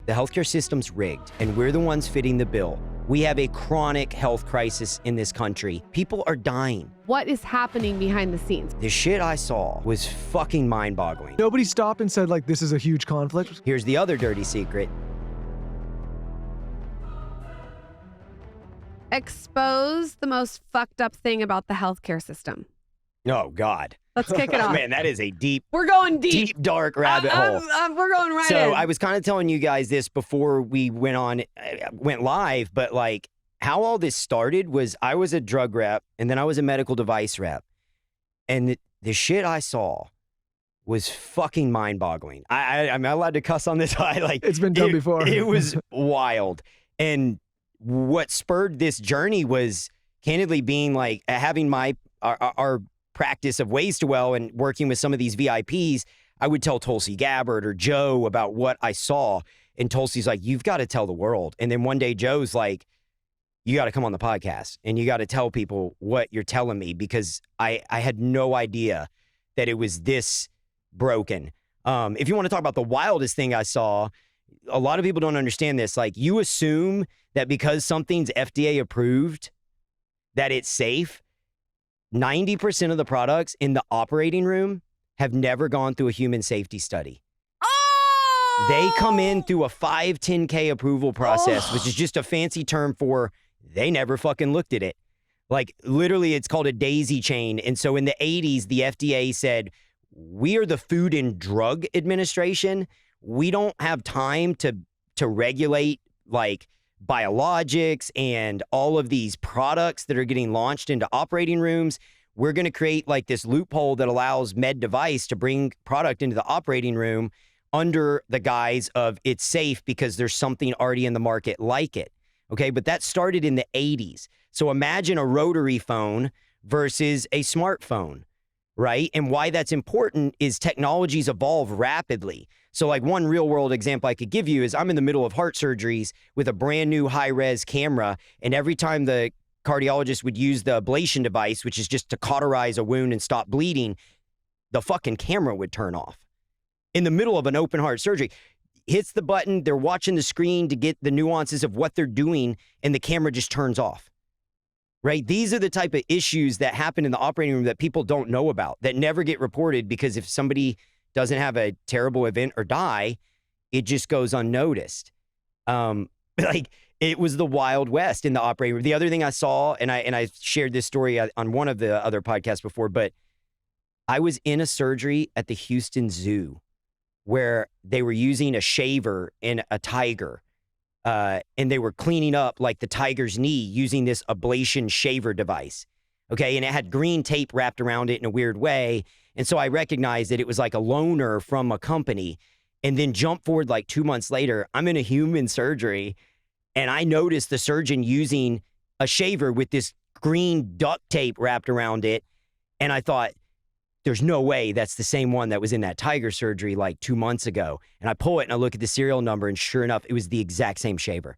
The healthcare system's rigged, and we're the ones fitting the bill. We have a chronic health crisis in this country. People are dying. What is happening behind the scenes? The shit I saw was fucking mind-boggling. Nobody stopped and said, like, this is a huge conflict. Here's the other dirty secret. Expose the most fucked up thing about the healthcare system. Oh, God. Let's kick it off. Man, that is a deep, we're going deep, dark rabbit hole. We're going right in. So I was kind of telling you guys this before we went live, but like how all this started was I was a drug rep and then I was a medical device rep. And the shit I saw was fucking mind-boggling. I'm not allowed to cuss on this. It's been done before. It was wild. And what spurred this journey was candidly being like having our practice of Ways to Well and working with some of these VIPs. I would tell Tulsi Gabbard or Joe about what I saw. And Tulsi's like, you've got to tell the world. And then one day Joe's like, you got to come on the podcast and you got to tell people what you're telling me, because I had no idea that it was this broken. If you want to talk about the wildest thing I saw, a lot of people don't understand this. Like, you assume that because something's FDA approved, that it's safe. 90% of the products in the operating room have never gone through a human safety study. Oh! They come in through a 510K approval process, which is just a fancy term for they never fucking looked at it. Like, literally, it's called a daisy chain. And so in the 80s, the FDA said, we are the Food and Drug Administration. We don't have time to regulate, like, biologics and all of these products that are getting launched into operating rooms. We're going to create like this loophole that allows med device to bring product into the operating room under the guise of it's safe because there's something already in the market like it. Okay, but that started in the 80s. So imagine a rotary phone versus a smartphone, right? And why that's important is technologies evolve rapidly. So like one real world example I could give you is I'm in the middle of heart surgeries with a brand new high res camera. And every time the cardiologist would use the ablation device, which is just to cauterize a wound and stop bleeding, the fucking camera would turn off in the middle of an open heart surgery. Hits the button, they're watching the screen to get the nuances of what they're doing, and the camera just turns off, right? These are the type of issues that happen in the operating room that people don't know about, that never get reported, because if somebody doesn't have a terrible event or die, it just goes unnoticed. Like, it was the Wild West in the operating room. The other thing I saw, and I shared this story on one of the other podcasts before, but I was in a surgery at the Houston Zoo where they were using a shaver in a tiger, and they were cleaning up like the tiger's knee using this ablation shaver device. Okay, and it had green tape wrapped around it in a weird way. And so I recognized that it was like a loaner from a company. And then jump forward like 2 months later, I'm in a human surgery, and I noticed the surgeon using a shaver with this green duct tape wrapped around it. And I thought, there's no way that's the same one that was in that tiger surgery like 2 months ago. And I pull it and I look at the serial number, and sure enough, it was the exact same shaver.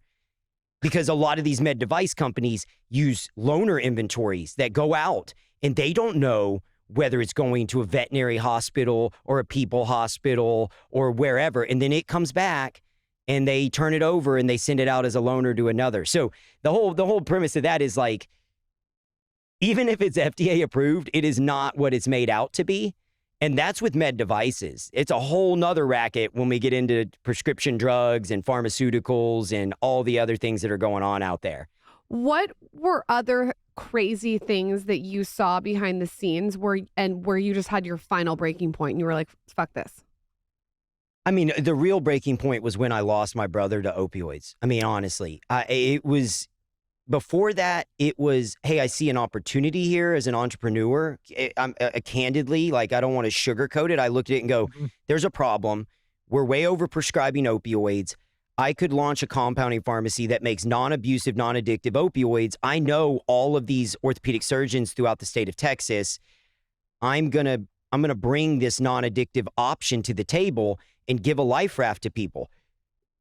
Because a lot of these med device companies use loaner inventories that go out, and they don't know whether it's going to a veterinary hospital or a people hospital or wherever. And then it comes back and they turn it over and they send it out as a loaner to another. So the whole premise of that is like, even if it's FDA approved, it is not what it's made out to be. And that's with med devices. It's a whole nother racket when we get into prescription drugs and pharmaceuticals and all the other things that are going on out there. What were other crazy things that you saw behind the scenes where you just had your final breaking point and you were like, fuck this? I mean, the real breaking point was when I lost my brother to opioids. I mean, honestly, it was... Before that, it was, hey, I see an opportunity here as an entrepreneur. I'm candidly, like, I don't want to sugarcoat it. I looked at it and go, there's a problem. We're way over prescribing opioids. I could launch a compounding pharmacy that makes non-abusive, non-addictive opioids. I know all of these orthopedic surgeons throughout the state of Texas. I'm gonna bring this non-addictive option to the table and give a life raft to people.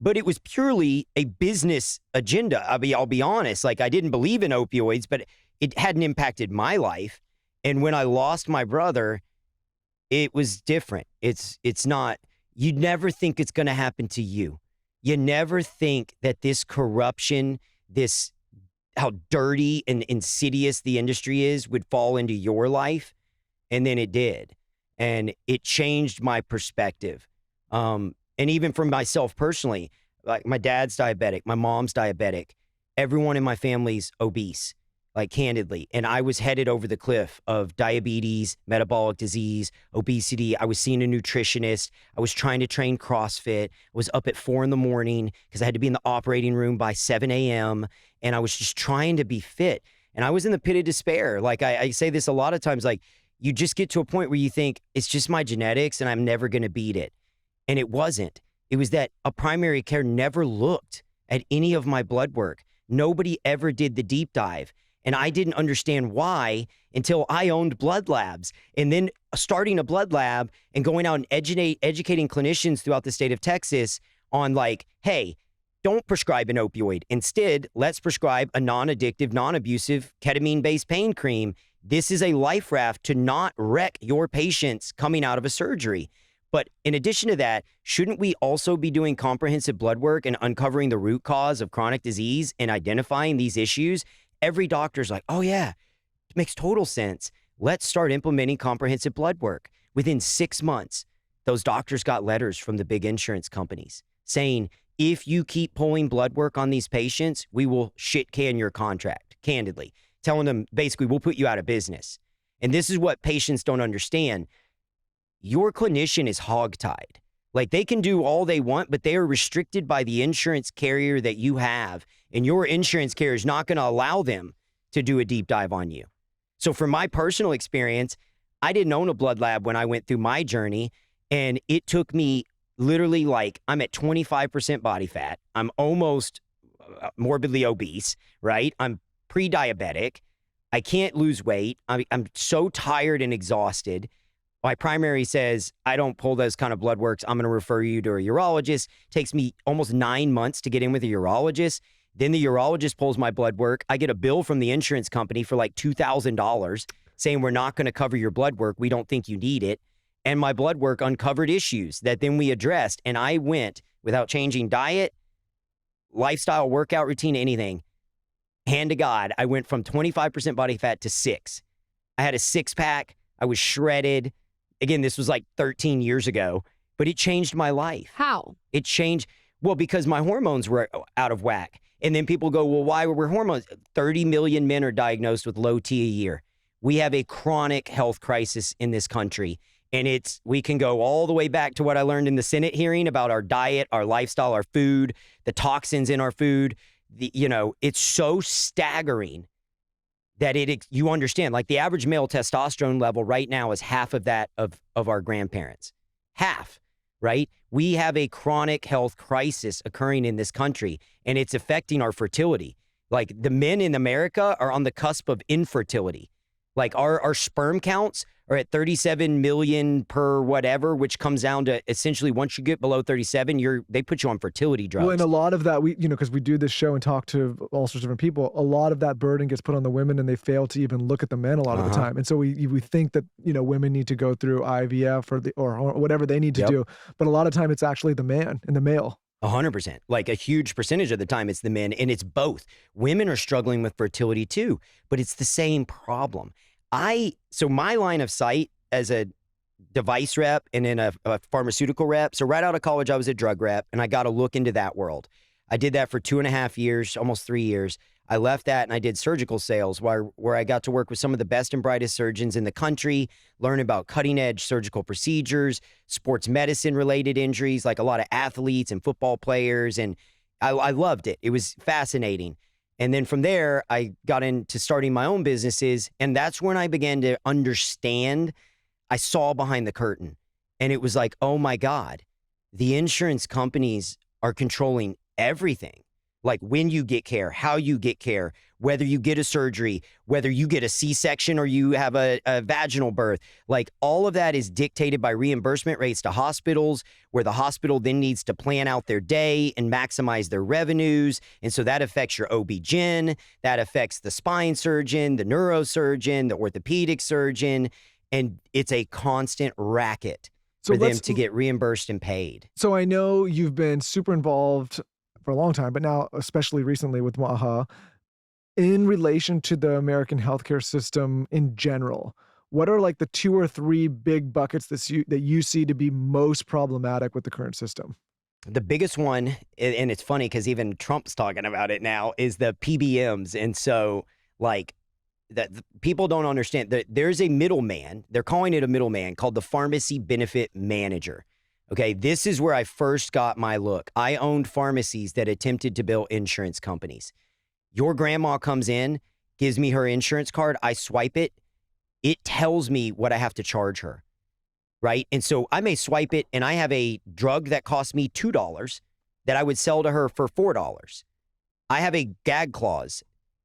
But it was purely a business agenda. I'll be honest, like, I didn't believe in opioids, but it hadn't impacted my life. And when I lost my brother, it was different. It's not, you'd never think it's going to happen to you. you never think that this corruption, this how dirty and insidious the industry is would fall into your life. And then it did. And it changed my perspective. And even for myself personally, like my dad's diabetic, my mom's diabetic, everyone in my family's obese, like candidly. And I was headed over the cliff of diabetes, metabolic disease, obesity. I was seeing a nutritionist. I was trying to train CrossFit. I was up at 4 a.m. because I had to be in the operating room by 7 a.m. And I was just trying to be fit. And I was in the pit of despair. Like I say this a lot of times, like you just get to a point where you think it's just my genetics and I'm never going to beat it. And it wasn't. It was that a primary care never looked at any of my blood work. Nobody ever did the deep dive. And I didn't understand why until I owned blood labs. And then starting a blood lab and going out and educating clinicians throughout the state of Texas on like, hey, don't prescribe an opioid. Instead, let's prescribe a non-addictive, non-abusive ketamine-based pain cream. This is a life raft to not wreck your patients coming out of a surgery. But in addition to that, shouldn't we also be doing comprehensive blood work and uncovering the root cause of chronic disease and identifying these issues? Every doctor's like, oh yeah, it makes total sense. Let's start implementing comprehensive blood work. Within 6 months, those doctors got letters from the big insurance companies saying, if you keep pulling blood work on these patients, we will shit can your contract, candidly. Telling them, basically, we'll put you out of business. And this is what patients don't understand. Your clinician is hogtied. Like they can do all they want, but they are restricted by the insurance carrier that you have. And your insurance carrier is not going to allow them to do a deep dive on you. So from my personal experience, I didn't own a blood lab when I went through my journey. And it took me literally like, I'm at 25% body fat. I'm almost morbidly obese, right? I'm pre-diabetic. I can't lose weight. I'm so tired and exhausted. My primary says, I don't pull those kind of blood works. I'm going to refer you to a urologist. Takes me almost 9 months to get in with a urologist. Then the urologist pulls my blood work. I get a bill from the insurance company for like $2,000 saying we're not going to cover your blood work. We don't think you need it. And my blood work uncovered issues that then we addressed. And I went without changing diet, lifestyle, workout routine, anything. Hand to God, I went from 25% body fat to 6. I had a 6-pack. I was shredded. Again, this was like 13 years ago, but it changed my life. How? It changed, well, because my hormones were out of whack. And then people go, well, why were hormones? 30 million men are diagnosed with low T a year. We have a chronic health crisis in this country. And we can go all the way back to what I learned in the Senate hearing about our diet, our lifestyle, our food, the toxins in our food. It's so staggering that you understand, like the average male testosterone level right now is half of that of our grandparents. Half, right? We have a chronic health crisis occurring in this country, and it's affecting our fertility. Like the men in America are on the cusp of infertility. Like our sperm counts are at 37 million per whatever, which comes down to essentially once you get below 37, they put you on fertility drugs. Well, and a lot of that, because we do this show and talk to all sorts of different people, a lot of that burden gets put on the women and they fail to even look at the men a lot of the time. And so we think that, women need to go through IVF or whatever they need to do. But a lot of time it's actually the man and the male. 100%. Like a huge percentage of the time it's the men, and it's both. Women are struggling with fertility too, but it's the same problem. So my line of sight as a device rep and then a pharmaceutical rep. So right out of college, I was a drug rep and I got to look into that world. I did that for 2.5 years, almost 3 years. I left that and I did surgical sales where I got to work with some of the best and brightest surgeons in the country, learn about cutting edge surgical procedures, sports medicine related injuries, like a lot of athletes and football players. And I loved it. It was fascinating. And then from there, I got into starting my own businesses. And that's when I began to understand. I saw behind the curtain and it was like, oh my God, the insurance companies are controlling everything. Like when you get care, how you get care, whether you get a surgery, whether you get a C-section or you have a vaginal birth, like all of that is dictated by reimbursement rates to hospitals, where the hospital then needs to plan out their day and maximize their revenues. And so that affects your OB-GYN, that affects the spine surgeon, the neurosurgeon, the orthopedic surgeon, and it's a constant racket So for them let's- to get reimbursed and paid. So I know you've been super involved for a long time, but now especially recently with MAHA, in relation to the American healthcare system in general. What are like the 2 or 3 big buckets that you see to be most problematic with the current system? The biggest one, and it's funny because even Trump's talking about it now, is the PBMs. And so, like, that people don't understand that there's a middleman. They're calling it a middleman called the pharmacy benefit manager. Okay, this is where I first got my look. I owned pharmacies that attempted to build insurance companies. Your grandma comes in, gives me her insurance card, I swipe it, it tells me what I have to charge her, right? And so I may swipe it and I have a drug that costs me $2 that I would sell to her for $4. I have a gag clause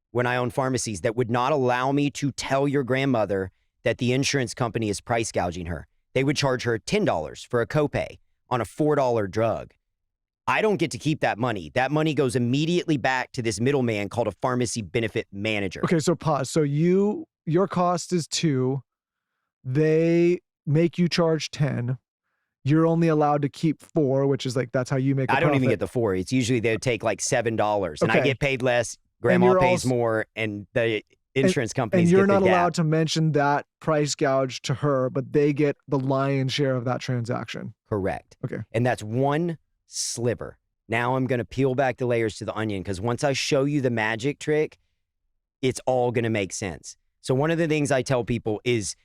when I own pharmacies that would not allow me to tell your grandmother that the insurance company is price gouging her. They would charge her $10 for a copay on a $4 drug. I don't get to keep that money. That money goes immediately back to this middleman called a pharmacy benefit manager. Okay, so pause. So your cost is 2. They make you charge 10. You're only allowed to keep 4, which is like, that's how you make a I don't even profit. get the 4. It's usually they take like $7 and I Okay. get paid less. Grandma you're pays also- more and the insurance companies And you're get the not gap. allowed to mention that price gouge to her, but they get the lion's share of that transaction. Correct. Okay. And that's one sliver. Now I'm going to peel back the layers to the onion because once I show you the magic trick, it's all going to make sense. So one of the things I tell people is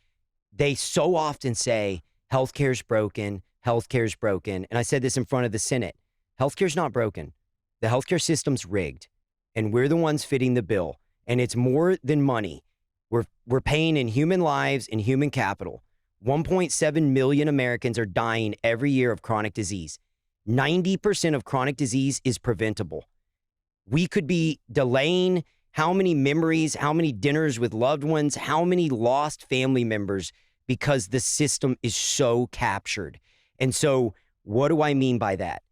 they so often say, healthcare's broken, healthcare's broken. And I said this in front of the Senate. Healthcare's not broken. The healthcare system's rigged and we're the ones fitting the bill. And it's more than money. We're paying in human lives and human capital. 1.7 million Americans are dying every year of chronic disease. 90% of chronic disease is preventable. We could be delaying how many memories, how many dinners with loved ones, how many lost family members because the system is so captured. And so what do I mean by that?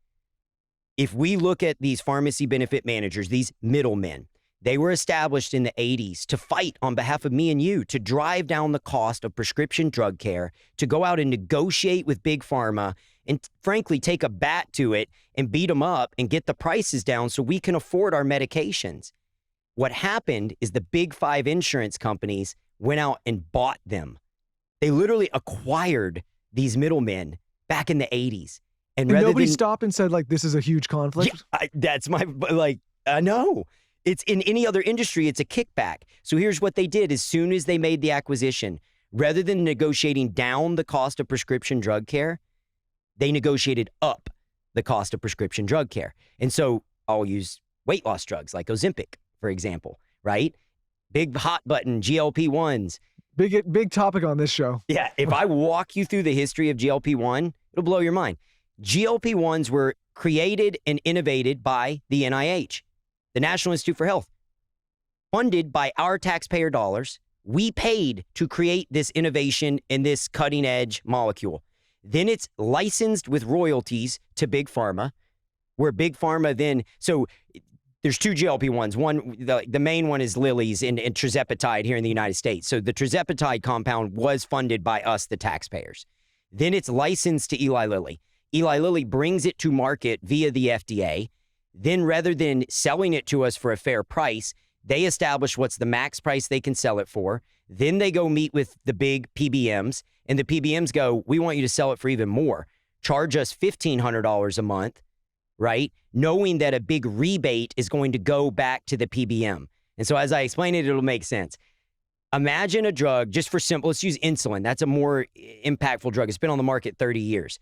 If we look at these pharmacy benefit managers, these middlemen, they were established in the 80s to fight on behalf of me and you, to drive down the cost of prescription drug care, to go out and negotiate with Big Pharma, and frankly, take a bat to it and beat them up and get the prices down so we can afford our medications. What happened is the big 5 insurance companies went out and bought them. They literally acquired these middlemen back in the 80s. And nobody stopped and said, like, this is a huge conflict? Yeah, that's my, like, no. It's in any other industry, it's a kickback. So here's what they did. As soon as they made the acquisition, rather than negotiating down the cost of prescription drug care, they negotiated up the cost of prescription drug care. And so I'll use weight loss drugs like Ozempic, for example, right? Big hot button GLP-1s. Big topic on this show. Yeah, if I walk you through the history of GLP-1, it'll blow your mind. GLP-1s were created and innovated by the NIH, the National Institute for Health, funded by our taxpayer dollars. We paid to create this innovation and this cutting edge molecule. Then it's licensed with royalties to Big Pharma, where Big Pharma then, so there's 2 GLP-1s. One, the main one is Lilly's and tirzepatide here in the United States. So the tirzepatide compound was funded by us, the taxpayers. Then it's licensed to Eli Lilly. Eli Lilly brings it to market via the FDA. Then rather than selling it to us for a fair price, they establish what's the max price they can sell it for. Then they go meet with the big PBMs, and the PBMs go, we want you to sell it for even more. Charge us $1,500 a month, right? Knowing that a big rebate is going to go back to the PBM. And so as I explain it, it'll make sense. Imagine a drug, just for simple, let's use insulin. That's a more impactful drug. It's been on the market 30 years.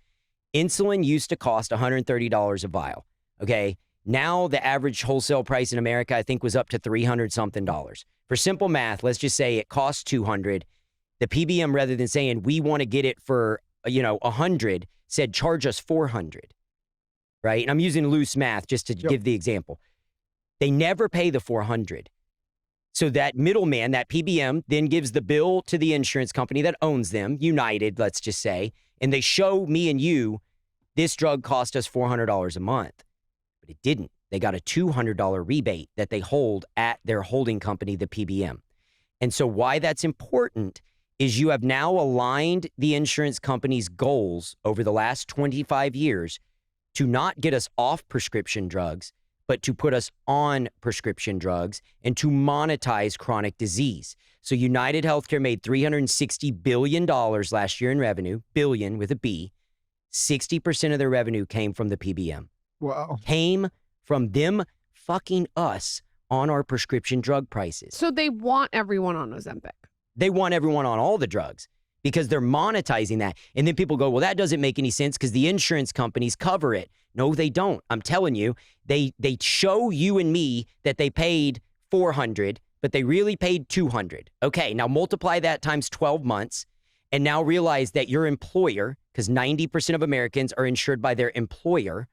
Insulin used to cost $130 a vial, okay? Now the average wholesale price in America, I think, was up to $300 something. For simple math, let's just say it costs $200. The PBM, rather than saying we want to get it for, $100, said charge us $400, right? And I'm using loose math just to give the example. They never pay the $400. So that middleman, that PBM, then gives the bill to the insurance company that owns them, United, let's just say, and they show me and you, this drug cost us $400 a month. But it didn't. They got a $200 rebate that they hold at their holding company, the PBM. And so why that's important is you have now aligned the insurance company's goals over the last 25 years to not get us off prescription drugs, but to put us on prescription drugs and to monetize chronic disease. So United Healthcare made $360 billion last year in revenue, billion with a B. 60% of their revenue came from the PBM. Wow. Came from them fucking us on our prescription drug prices. So they want everyone on Ozempic. They want everyone on all the drugs because they're monetizing that. And then people go, well, that doesn't make any sense because the insurance companies cover it. No, they don't. I'm telling you, they show you and me that they paid $400, but they really paid $200. Okay, now multiply that times 12 months and now realize that your employer, because 90% of Americans are insured by their employer,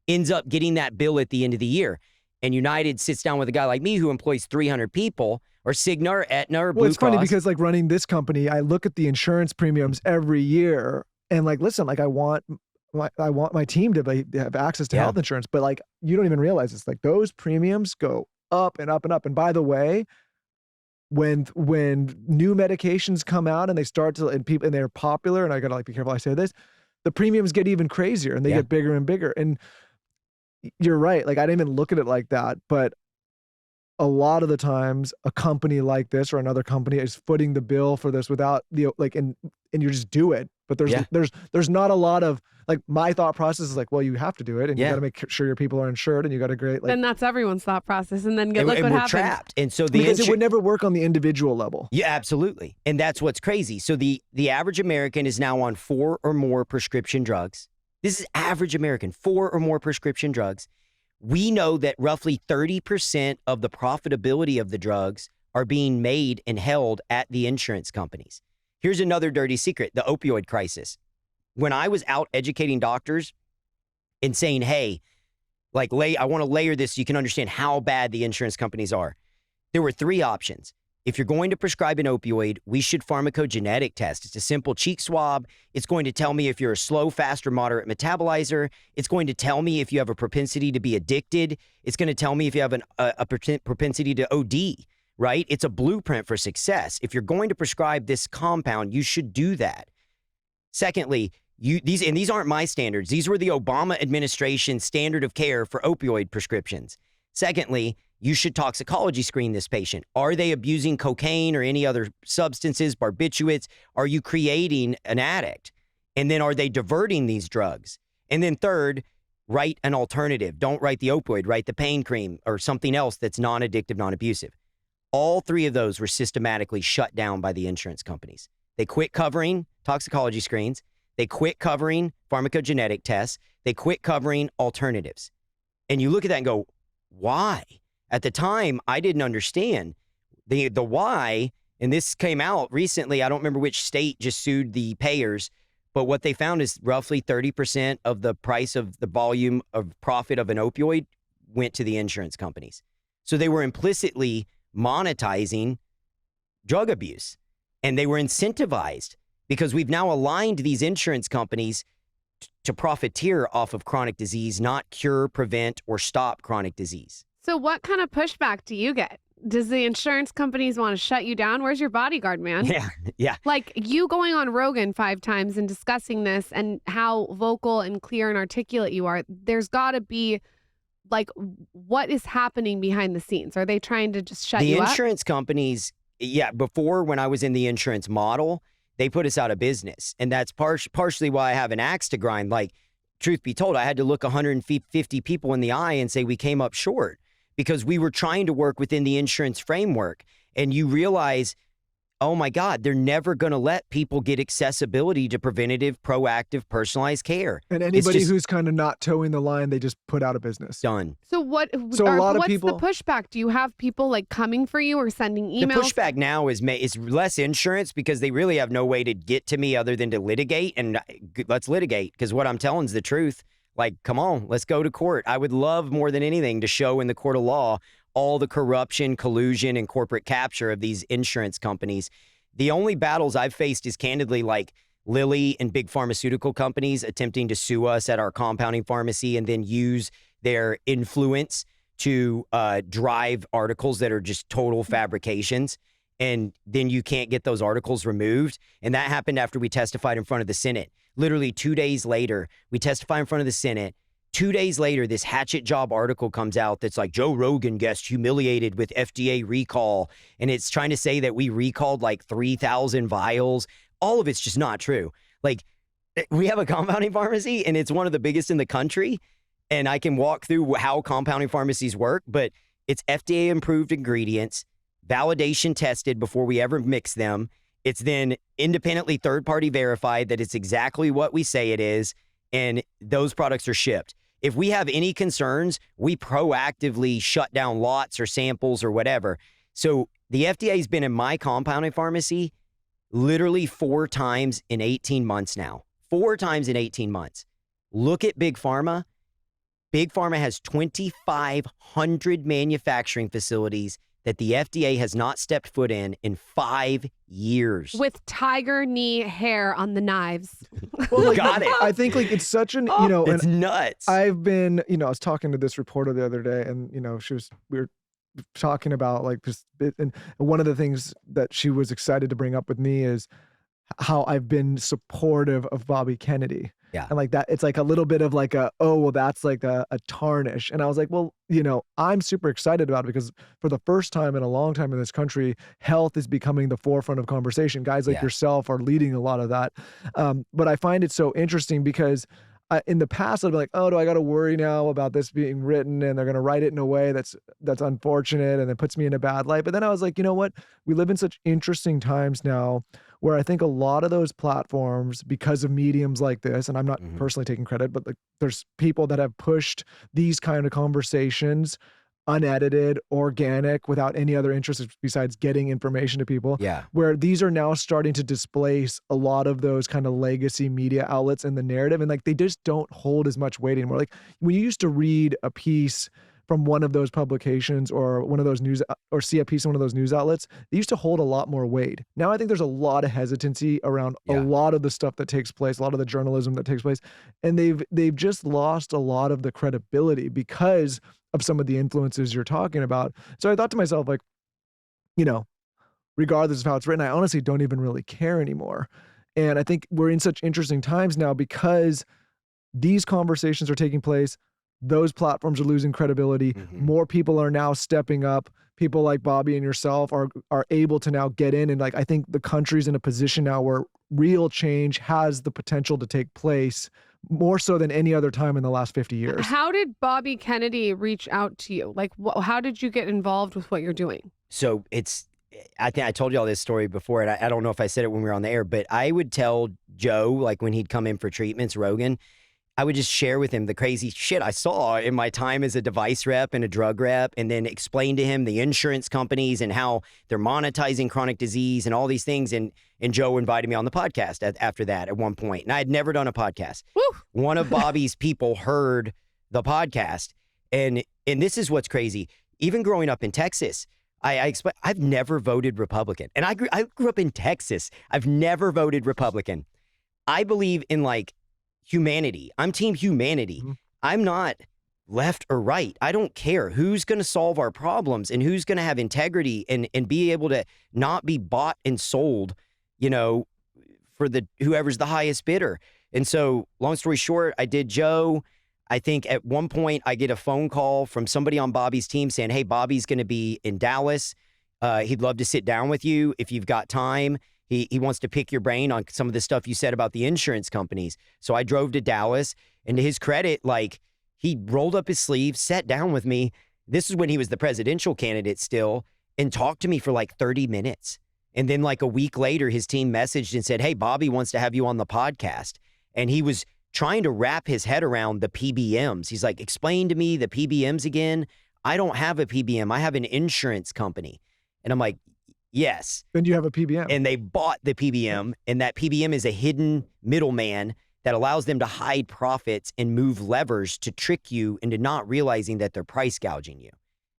ends up getting that bill at the end of the year. And United sits down with a guy like me who employs 300 people, or Cigna or Aetna or Blue Well, it's funny Cross. because like running this company, I look at the insurance premiums every year and like, listen, like I want my team to have access to health insurance, but like you don't even realize it's like those premiums go up and up and up. And by the way, when new medications come out and they start to and they're popular, and I gotta like be careful I say this, the premiums get even crazier and they get bigger and bigger. And you're right, like I didn't even look at it like that, but a lot of the times a company like this or another company is footing the bill for this without the like and you just do it. But there's not a lot of like my thought process is like, well, you have to do it and you got to make sure your people are insured and you got to great like. Then that's everyone's thought process, and then look what we're happened. trapped. And so because it would never work on the individual level. Yeah, absolutely. And that's what's crazy. So the average American is now on 4 or more prescription drugs. This is average American, 4 or more prescription drugs. We know that roughly 30% of the profitability of the drugs are being made and held at the insurance companies. Here's another dirty secret, the opioid crisis. When I was out educating doctors and saying, hey, like I want to layer this so you can understand how bad the insurance companies are. There were 3 options. If you're going to prescribe an opioid, we should pharmacogenetic test. It's a simple cheek swab. It's going to tell me if you're a slow, fast, or moderate metabolizer. It's going to tell me if you have a propensity to be addicted. It's going to tell me if you have a propensity to OD, right? It's a blueprint for success. If you're going to prescribe this compound, you should do that. Secondly, these aren't my standards. These were the Obama administration standard of care for opioid prescriptions. Secondly, you should toxicology screen this patient. Are they abusing cocaine or any other substances, barbiturates? Are you creating an addict? And then are they diverting these drugs? And then third, write an alternative. Don't write the opioid, write the pain cream or something else that's non-addictive, non-abusive. All 3 of those were systematically shut down by the insurance companies. They quit covering toxicology screens. They quit covering pharmacogenetic tests. They quit covering alternatives. And you look at that and go, why? At the time, I didn't understand the why, and this came out recently. I don't remember which state just sued the payers, but what they found is roughly 30% of the price of the volume of profit of an opioid went to the insurance companies. So they were implicitly monetizing drug abuse, and they were incentivized because we've now aligned these insurance companies to profiteer off of chronic disease, not cure, prevent, or stop chronic disease. So what kind of pushback do you get? Does the insurance companies want to shut you down? Where's your bodyguard, man? Yeah. Like you going on Rogan 5 times and discussing this and how vocal and clear and articulate you are, there's got to be like, what is happening behind the scenes? Are they trying to just shut you up? The insurance companies, before when I was in the insurance model, they put us out of business. And that's partially why I have an axe to grind. Like, truth be told, I had to look 150 people in the eye and say we came up short because we were trying to work within the insurance framework. And you realize, oh my God, they're never going to let people get accessibility to preventative, proactive, personalized care. And anybody who's kind of not towing the line, they just put out of business. Done. So what's the pushback? Do you have people like coming for you or sending emails? The pushback now is less insurance because they really have no way to get to me other than to litigate. And let's litigate because what I'm telling is the truth. Like, come on, let's go to court. I would love more than anything to show in the court of law all the corruption, collusion, and corporate capture of these insurance companies. The only battles I've faced is candidly like Lilly and big pharmaceutical companies attempting to sue us at our compounding pharmacy and then use their influence to drive articles that are just total fabrications. and then you can't get those articles removed. And that happened after we testified in front of the Senate. Literally 2 days later, we testify in front of the Senate. 2 days later, this hatchet job article comes out that's like Joe Rogan gets humiliated with FDA recall. And it's trying to say that we recalled like 3,000 vials. All of it's just not true. Like, we have a compounding pharmacy and it's one of the biggest in the country. And I can walk through how compounding pharmacies work, but it's FDA approved ingredients, validation tested before we ever mix them. It's then independently third-party verified that it's exactly what we say it is, and those products are shipped. If we have any concerns, we proactively shut down lots or samples or whatever. So the FDA has been in my compounding pharmacy literally 4 times in 18 months now. 4 times in 18 months. Look at Big Pharma. Big Pharma has 2,500 manufacturing facilities that the FDA has not stepped foot in 5 years. With tiger knee hair on the knives. Well, like, Got it. I think like it's such an, you know, It's and nuts. I've been, you know, I was talking to this reporter the other day and, you know, we were talking about like this bit. And one of the things that she was excited to bring up with me is how I've been supportive of Bobby Kennedy. Yeah. And like that, it's like a little bit of like well, that's like a tarnish. And I was like, well, you know, I'm super excited about it because for the first time in a long time in this country, health is becoming the forefront of conversation. Guys like yourself are leading a lot of that. But I find it so interesting because in the past, I'd be like, oh, do I got to worry now about this being written and they're going to write it in a way that's unfortunate and it puts me in a bad light. But then I was like, you know what? We live in such interesting times now where I think a lot of those platforms, because of mediums like this, and I'm not personally taking credit, but like there's people that have pushed these kind of conversations unedited, organic, without any other interest besides getting information to people. Yeah. Where these are now starting to displace a lot of those kind of legacy media outlets in the narrative. And like, they just don't hold as much weight anymore. Like when you used to read a piece from one of those publications or one of those news or see a piece in one of those news outlets, they used to hold a lot more weight. Now I think there's a lot of hesitancy around a lot of the stuff that takes place, a lot of the journalism that takes place. And they've just lost a lot of the credibility because of some of the influences you're talking about. So I thought to myself, like, you know, regardless of how it's written, I honestly don't even really care anymore. And I think we're in such interesting times now because these conversations are taking place. Those platforms are losing credibility. More people are now stepping up. People like Bobby and yourself are able to now get in. And like, I think the country's in a position now where real change has the potential to take place more so than any other time in the last 50 years. How did Bobby Kennedy reach out to you? Like, how did you get involved with what you're doing? So I think I told you all this story before, and I don't know if I said it when we were on the air, but I would tell Joe, like when he'd come in for treatments, Rogan, I would just share with him the crazy shit I saw in my time as a device rep and a drug rep, and then explain to him the insurance companies and how they're monetizing chronic disease and all these things. And Joe invited me on the podcast after that at one point. And I had never done a podcast. Woo! One of Bobby's people heard the podcast. And this is what's crazy. Even growing up in Texas, I've never voted Republican. And I grew up in Texas. I've never voted Republican. I believe in like humanity. I'm team humanity. I'm not left or right. I don't care who's going to solve our problems and who's going to have integrity and be able to not be bought and sold, you know, for whoever's the highest bidder. And so long story short, I did Joe. I think at one point I get a phone call from somebody on Bobby's team saying, hey, Bobby's going to be in Dallas. He'd love to sit down with you if you've got time. He wants to pick your brain on some of the stuff you said about the insurance companies. So I drove to Dallas, and to his credit, like, he rolled up his sleeves, sat down with me. This is when he was the presidential candidate still, and talked to me for like 30 minutes. And then like a week later, his team messaged and said, hey, Bobby wants to have you on the podcast. And he was trying to wrap his head around the PBMs. He's like, explain to me the PBMs again. I don't have a PBM. I have an insurance company. And I'm like, yes. Then you have a PBM. And they bought the PBM, and that PBM is a hidden middleman that allows them to hide profits and move levers to trick you into not realizing that they're price gouging you.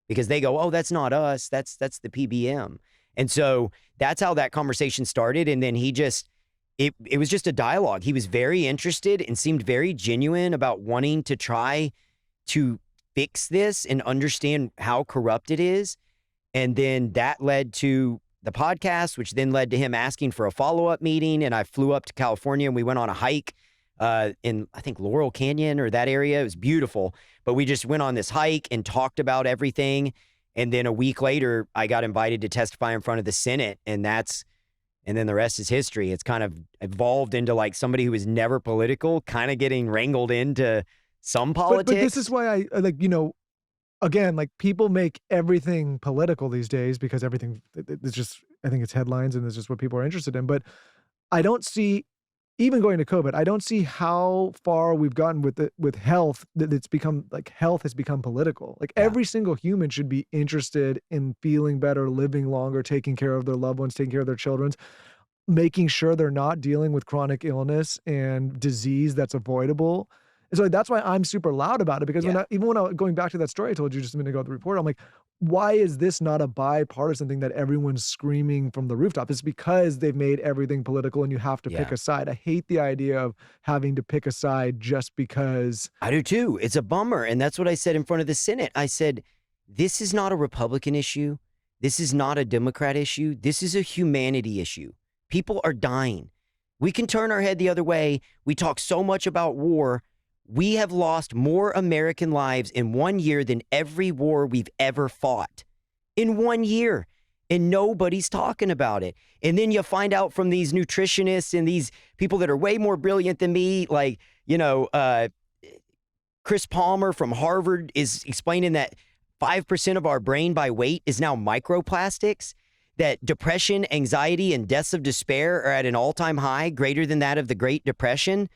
Because they go, oh, that's not us. That's the PBM. And so that's how that conversation started. And then it was just a dialogue. He was very interested and seemed very genuine about wanting to try to fix this and understand how corrupt it is. And then that led to the podcast, which then led to him asking for a follow-up meeting. And I flew up to California and we went on a hike in, I think, Laurel Canyon or that area. It was beautiful. But we just went on this hike and talked about everything. And then a week later, I got invited to testify in front of the Senate. And then the rest is history. It's kind of evolved into like somebody who was never political, kind of getting wrangled into some politics. But this is why I like, again, like people make everything political these days because everything, it's just, I think it's headlines and it's just what people are interested in. But I don't see, even going to COVID, I don't see how far we've gotten with health, that it's become like health has become political. Like every single human should be interested in feeling better, living longer, taking care of their loved ones, taking care of their children, making sure they're not dealing with chronic illness and disease that's avoidable. And so that's why I'm super loud about it, because even when I going back to that story I told you just a minute ago, the report, I'm like, why is this not a bipartisan thing that everyone's screaming from the rooftop? It's because they've made everything political and you have to pick a side. I hate the idea of having to pick a side just because. I do too. It's a bummer. And that's what I said in front of the Senate. I said, this is not a Republican issue. This is not a Democrat issue. This is a humanity issue. People are dying. We can turn our head the other way. We talk so much about war. We have lost more American lives in 1 year than every war we've ever fought. In 1 year. And nobody's talking about it. And then you find out from these nutritionists and these people that are way more brilliant than me, like, Chris Palmer from Harvard is explaining that 5% of our brain by weight is now microplastics, that depression, anxiety, and deaths of despair are at an all-time high, greater than that of the Great Depression.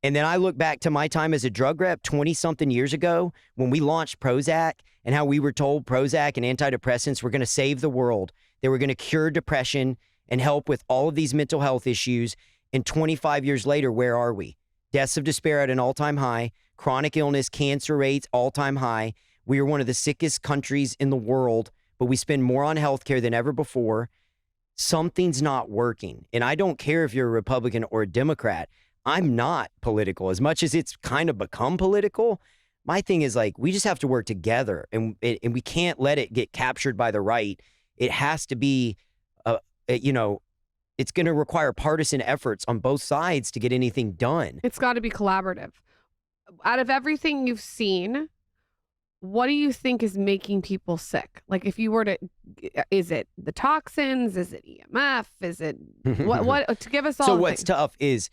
And then I look back to my time as a drug rep 20-something years ago when we launched Prozac and how we were told Prozac and antidepressants were going to save the world. They were going to cure depression and help with all of these mental health issues. And 25 years later, where are we? Deaths of despair at an all-time high, chronic illness, cancer rates, all-time high. We are one of the sickest countries in the world, but we spend more on healthcare than ever before. Something's not working. And I don't care if you're a Republican or a Democrat. I'm not political. As much as it's kind of become political, my thing is like, we just have to work together and we can't let it get captured by the right. It has to be, it's going to require partisan efforts on both sides to get anything done. It's got to be collaborative. Out of everything you've seen, what do you think is making people sick? Like if you were to, is it the toxins? Is it EMF? Is it what to give us all? So what's tough is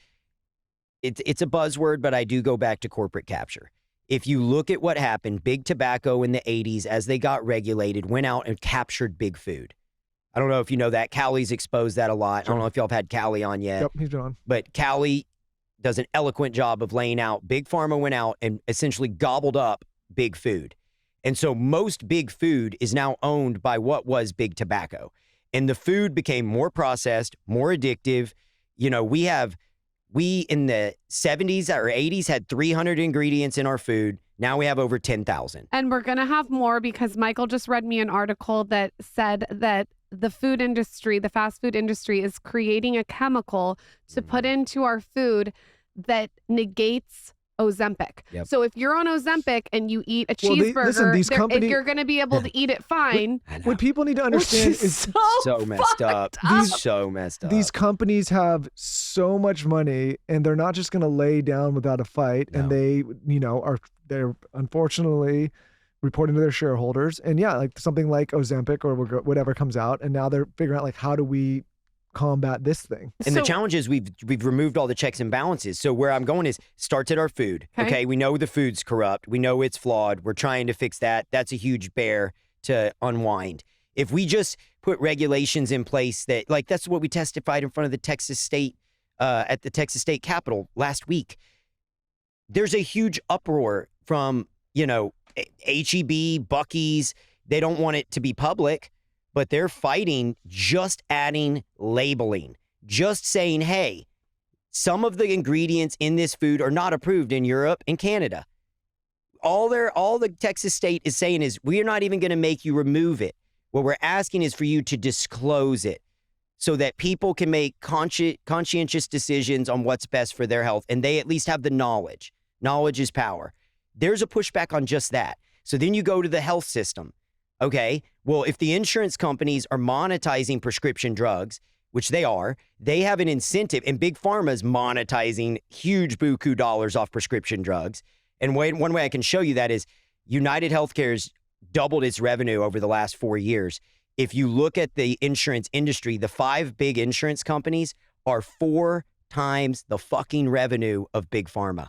it's a buzzword, but I do go back to corporate capture. If you look at what happened, big tobacco in the 80s, as they got regulated, went out and captured big food. I don't know if you know that. Callie's exposed that a lot. I don't know if y'all have had Callie on yet. Yep, he's been on. But Callie does an eloquent job of laying out. Big Pharma went out and essentially gobbled up big food. And so most big food is now owned by what was big tobacco. And the food became more processed, more addictive. We in the 70s or 80s had 300 ingredients in our food. Now we have over 10,000. And we're going to have more because Michael just read me an article that said that the food industry, the fast food industry, is creating a chemical to put into our food that negates Ozempic. Yep. So if you're on Ozempic and you eat a cheeseburger, you're going to be able to eat it fine. What people need to understand is so messed up. So messed up. These companies have so much money and they're not just going to lay down without a fight. No. And they, they're unfortunately reporting to their shareholders. And like something like Ozempic or whatever comes out. And now they're figuring out like, how do we combat this thing? And the challenge is we've removed all the checks and balances. So where I'm going is starts at our food. Okay. We know the food's corrupt. We know it's flawed. We're trying to fix that. That's a huge bear to unwind. If we just put regulations in place that's what we testified in front of the Texas State, at the Texas State Capitol last week. There's a huge uproar from, HEB, Buc-ee's. They don't want it to be public. But they're fighting just adding labeling, just saying, hey, some of the ingredients in this food are not approved in Europe and Canada. All the Texas State is saying is we are not even going to make you remove it. What we're asking is for you to disclose it so that people can make conscientious decisions on what's best for their health. And they at least have the knowledge. Knowledge is power. There's a pushback on just that. So then you go to the health system. Okay. Well, if the insurance companies are monetizing prescription drugs, which they are, they have an incentive, and Big Pharma is monetizing huge buku dollars off prescription drugs. And one way I can show you that is United Healthcare's doubled its revenue over the last 4 years. If you look at the insurance industry, the 5 big insurance companies are 4 times the fucking revenue of Big Pharma.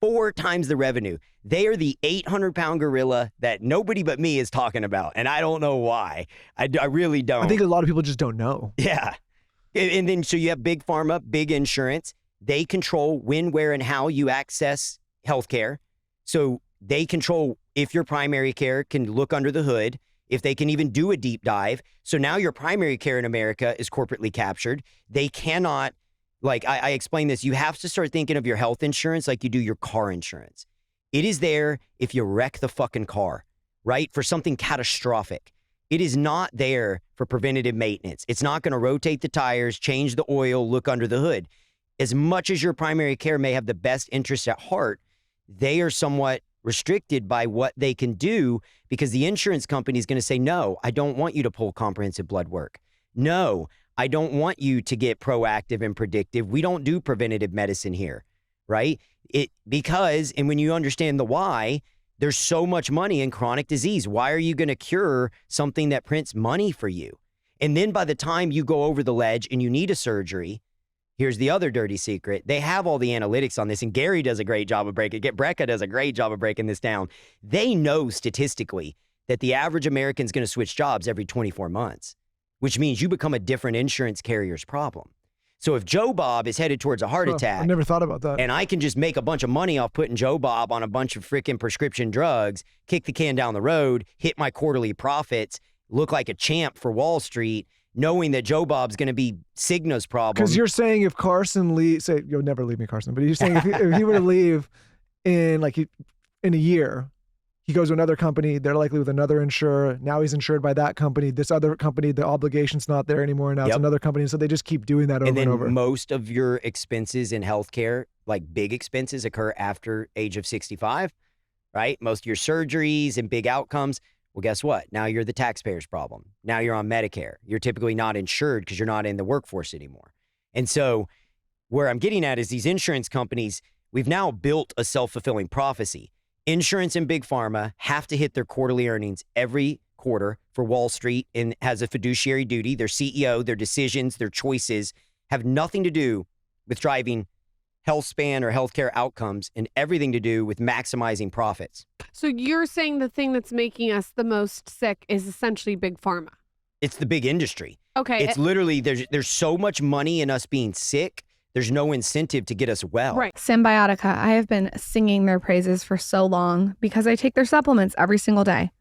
4 times the revenue. They are the 800-pound gorilla that nobody but me is talking about. And I don't know why. I really don't. I think a lot of people just don't know. Yeah. And then so you have Big Pharma, big insurance. They control when, where, and how you access healthcare. So they control if your primary care can look under the hood, if they can even do a deep dive. So now your primary care in America is corporately captured. They cannot, like I explained this, you have to start thinking of your health insurance like you do your car insurance. It is there if you wreck the fucking car, right? For something catastrophic. It is not there for preventative maintenance. It's not going to rotate the tires, change the oil, look under the hood. As much as your primary care may have the best interest at heart, they are somewhat restricted by what they can do because the insurance company is going to say, no, I don't want you to pull comprehensive blood work. No, I don't want you to get proactive and predictive. We don't do preventative medicine here, right? And when you understand the why, there's so much money in chronic disease. Why are you going to cure something that prints money for you? And then by the time you go over the ledge and you need a surgery, here's the other dirty secret. They have all the analytics on this, and Gary does a great job of Brecca does a great job of breaking this down. They know statistically that the average American is going to switch jobs every 24 months, which means you become a different insurance carrier's problem. So if Joe Bob is headed towards a heart attack, I never thought about that. And I can just make a bunch of money off putting Joe Bob on a bunch of freaking prescription drugs, kick the can down the road, hit my quarterly profits, look like a champ for Wall Street, knowing that Joe Bob's going to be Cigna's problem. Because you're saying if Carson leaves, say, you'll never leave me, Carson, but you're saying if he were to leave in a year, he goes to another company, they're likely with another insurer. Now he's insured by that company. This other company, the obligation's not there anymore. Now it's another company. So they just keep doing that over and over. And then most of your expenses in healthcare, like big expenses, occur after age of 65, right? Most of your surgeries and big outcomes. Well, guess what? Now you're the taxpayer's problem. Now you're on Medicare. You're typically not insured because you're not in the workforce anymore. And so where I'm getting at is these insurance companies, we've now built a self-fulfilling prophecy. Insurance and Big Pharma have to hit their quarterly earnings every quarter for Wall Street and has a fiduciary duty. Their CEO, their decisions, their choices have nothing to do with driving health span or healthcare outcomes and everything to do with maximizing profits. So you're saying the thing that's making us the most sick is essentially Big Pharma? It's the big industry. Okay. It's literally, there's so much money in us being sick. There's no incentive to get us well. Right. Symbiotica, I have been singing their praises for so long because I take their supplements every single day.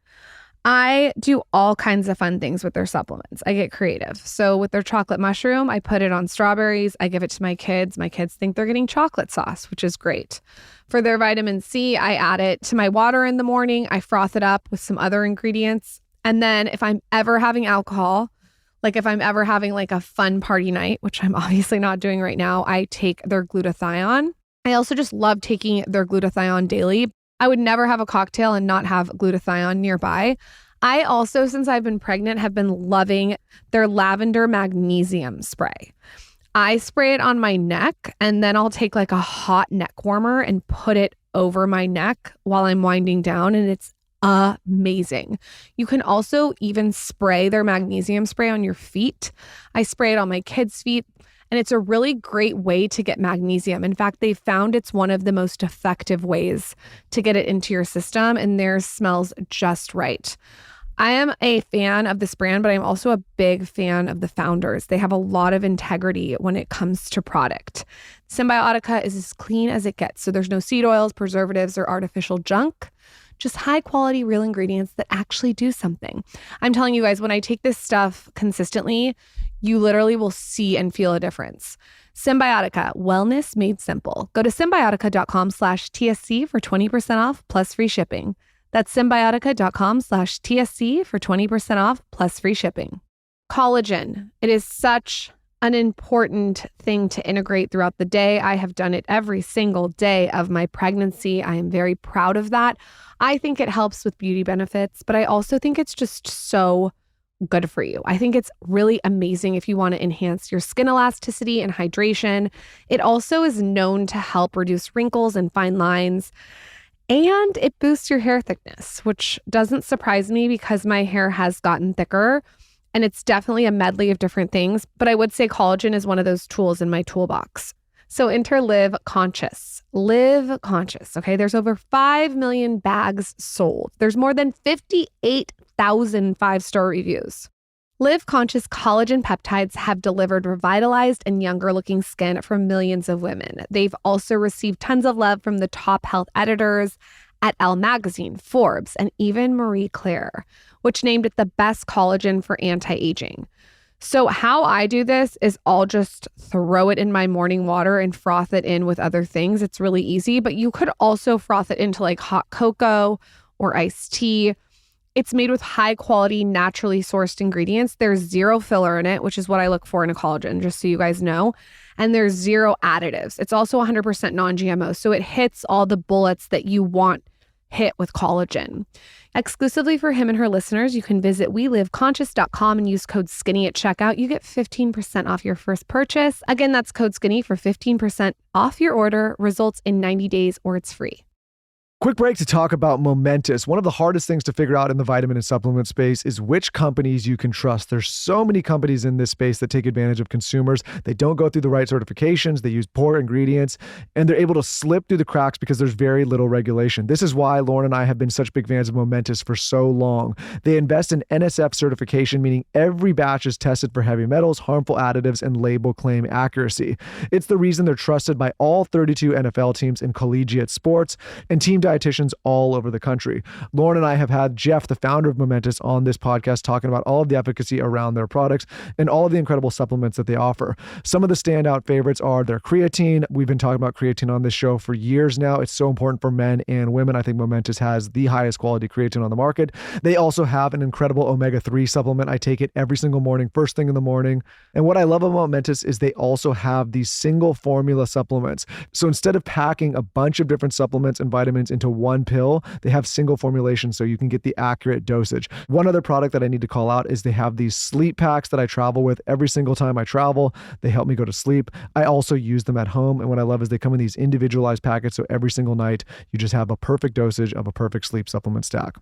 I do all kinds of fun things with their supplements. I get creative. So with their chocolate mushroom, I put it on strawberries. I give it to my kids. My kids think they're getting chocolate sauce, which is great. For their vitamin C, I add it to my water in the morning. I froth it up with some other ingredients. And then if I'm ever having alcohol, like if I'm ever having like a fun party night, which I'm obviously not doing right now, I take their glutathione. I also just love taking their glutathione daily. I would never have a cocktail and not have glutathione nearby. I also, since I've been pregnant, have been loving their lavender magnesium spray. I spray it on my neck and then I'll take like a hot neck warmer and put it over my neck while I'm winding down, and it's amazing. You can also even spray their magnesium spray on your feet. I spray it on my kids' feet, and it's a really great way to get magnesium. In fact, they found it's one of the most effective ways to get it into your system, and theirs smells just right. I am a fan of this brand, but I'm also a big fan of the founders. They have a lot of integrity when it comes to product. Symbiotica is as clean as it gets, so there's no seed oils, preservatives, or artificial junk. Just high quality, real ingredients that actually do something. I'm telling you guys, when I take this stuff consistently, you literally will see and feel a difference. Symbiotica, wellness made simple. Go to symbiotica.com/TSC for 20% off plus free shipping. That's symbiotica.com/TSC for 20% off plus free shipping. Collagen. It is such an important thing to integrate throughout the day. I have done it every single day of my pregnancy. I am very proud of that. I think it helps with beauty benefits, but I also think it's just so good for you. I think it's really amazing if you want to enhance your skin elasticity and hydration. It also is known to help reduce wrinkles and fine lines. And it boosts your hair thickness, which doesn't surprise me because my hair has gotten thicker and it's definitely a medley of different things. But I would say collagen is one of those tools in my toolbox. So enter Live Conscious. Live Conscious, okay? There's over 5 million bags sold. There's more than 58,000 5-star reviews. Live Conscious collagen peptides have delivered revitalized and younger looking skin for millions of women. They've also received tons of love from the top health editors at Elle Magazine, Forbes, and even Marie Claire, which named it the best collagen for anti-aging. So how I do this is I'll just throw it in my morning water and froth it in with other things. It's really easy, but you could also froth it into like hot cocoa or iced tea. It's made with high quality, naturally sourced ingredients. There's zero filler in it, which is what I look for in a collagen, just so you guys know. And there's zero additives. It's also 100% non-GMO. So it hits all the bullets that you want hit with collagen. Exclusively for him and her listeners, you can visit weliveconscious.com and use code SKINNY at checkout. You get 15% off your first purchase. Again, that's code SKINNY for 15% off your order. Results in 90 days or it's free. Quick break to talk about Momentous. One of the hardest things to figure out in the vitamin and supplement space is which companies you can trust. There's so many companies in this space that take advantage of consumers. They don't go through the right certifications. They use poor ingredients, and they're able to slip through the cracks because there's very little regulation. This is why Lauren and I have been such big fans of Momentous for so long. They invest in NSF certification, meaning every batch is tested for heavy metals, harmful additives, and label claim accuracy. It's the reason they're trusted by all 32 NFL teams in collegiate sports and team dietitians all over the country. Lauren and I have had Jeff, the founder of Momentous, on this podcast talking about all of the efficacy around their products and all of the incredible supplements that they offer. Some of the standout favorites are their creatine. We've been talking about creatine on this show for years now. It's so important for men and women. I think Momentous has the highest quality creatine on the market. They also have an incredible omega-3 supplement. I take it every single morning, first thing in the morning. And what I love about Momentous is they also have these single formula supplements. So instead of packing a bunch of different supplements and vitamins into one pill, they have single formulation so you can get the accurate dosage. One other product that I need to call out is they have these sleep packs that I travel with every single time I travel. They help me go to sleep. I also use them at home. And what I love is they come in these individualized packets. So every single night, you just have a perfect dosage of a perfect sleep supplement stack.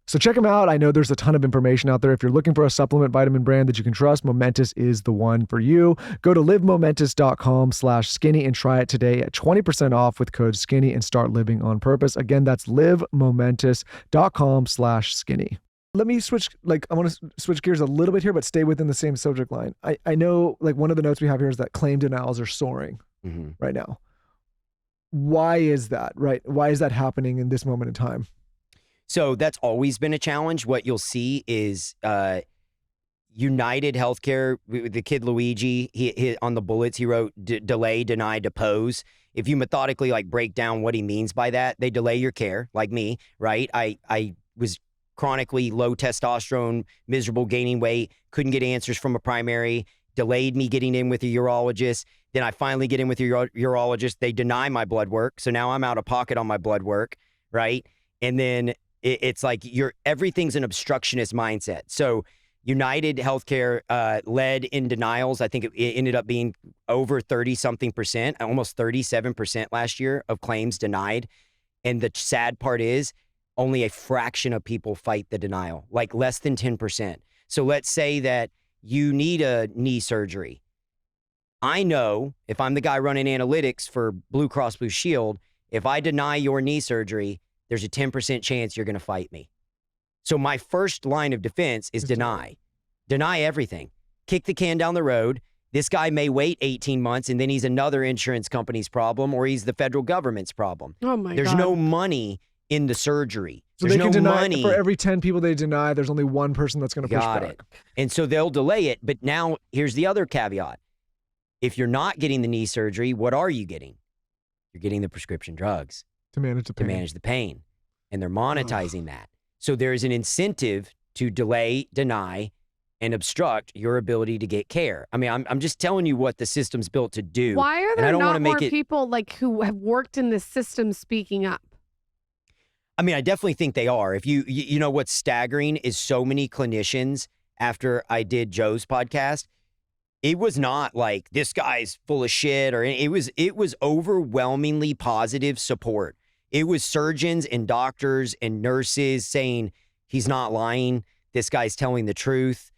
So check them out. I know there's a ton of information out there. If you're looking for a supplement vitamin brand that you can trust, Momentous is the one for you. Go to livemomentous.com/skinny and try it today at 20% off with code SKINNY and start living on purpose. Again, that's livemomentous.com/skinny. Let me switch, I want to switch gears a little bit here, but stay within the same subject line. I know one of the notes we have here is that claim denials are soaring right now. Why is that, right? Why is that happening in this moment in time? So that's always been a challenge. What you'll see is United Healthcare, the kid Luigi, he on the bullets, he wrote delay, deny, depose. If you methodically break down what he means by that, they delay your care, like me, right? I was chronically low testosterone, miserable, gaining weight, couldn't get answers from a primary, delayed me getting in with a urologist. Then I finally get in with a urologist. They deny my blood work. So now I'm out of pocket on my blood work, right? And then it's like everything's an obstructionist mindset. So United Healthcare led in denials. I think it ended up being over 30-something%, almost 37% last year of claims denied. And the sad part is only a fraction of people fight the denial, less than 10%. So let's say that you need a knee surgery. I know if I'm the guy running analytics for Blue Cross Blue Shield, if I deny your knee surgery, there's a 10% chance you're going to fight me. So my first line of defense is deny. Deny everything. Kick the can down the road. This guy may wait 18 months and then he's another insurance company's problem or he's the federal government's problem. Oh my God. There's no money in the surgery. So there's they can no deny money. for every 10 people they deny, there's only one person that's going to push Got back. it. And so they'll delay it. But now here's the other caveat. If you're not getting the knee surgery, what are you getting? You're getting the prescription drugs. To manage the pain. And they're monetizing that. So there is an incentive to delay, deny, and obstruct your ability to get care. I mean, I'm just telling you what the system's built to do. Why are and I there don't not wanna more make it, people who have worked in this system speaking up? I mean, I definitely think they are. If you know what's staggering is so many clinicians after I did Joe's podcast, it was not like this guy's full of shit or it was overwhelmingly positive support. It was surgeons and doctors and nurses saying he's not lying. This guy's telling the truth.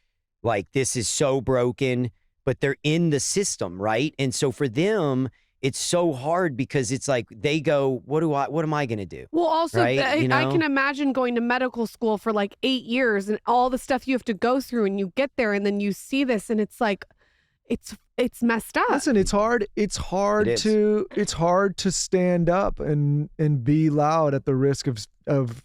Like, this is so broken, but they're in the system, right? And so for them, it's so hard because it's like they go, what am I going to do? Well, also, right? I can imagine going to medical school for like 8 years and all the stuff you have to go through, and you get there and then you see this and it's like, it's messed up. Listen, it's hard to stand up and be loud at the risk of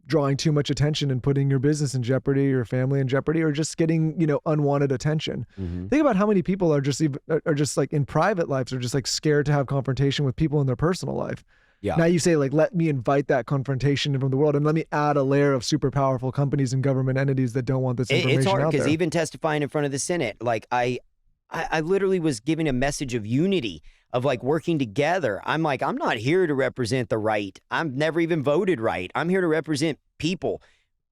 drawing too much attention and putting your business in jeopardy, your family in jeopardy, or just getting, unwanted attention. Mm-hmm. Think about how many people are just like in private lives are just like scared to have confrontation with people in their personal life. Yeah. Now you say, like, let me invite that confrontation from the world and let me add a layer of super powerful companies and government entities that don't want this information It's hard out because there. even testifying in front of the Senate, like I literally was giving a message of unity, of like working together. I'm like, I'm not here to represent the right. I've never even voted right. I'm here to represent people.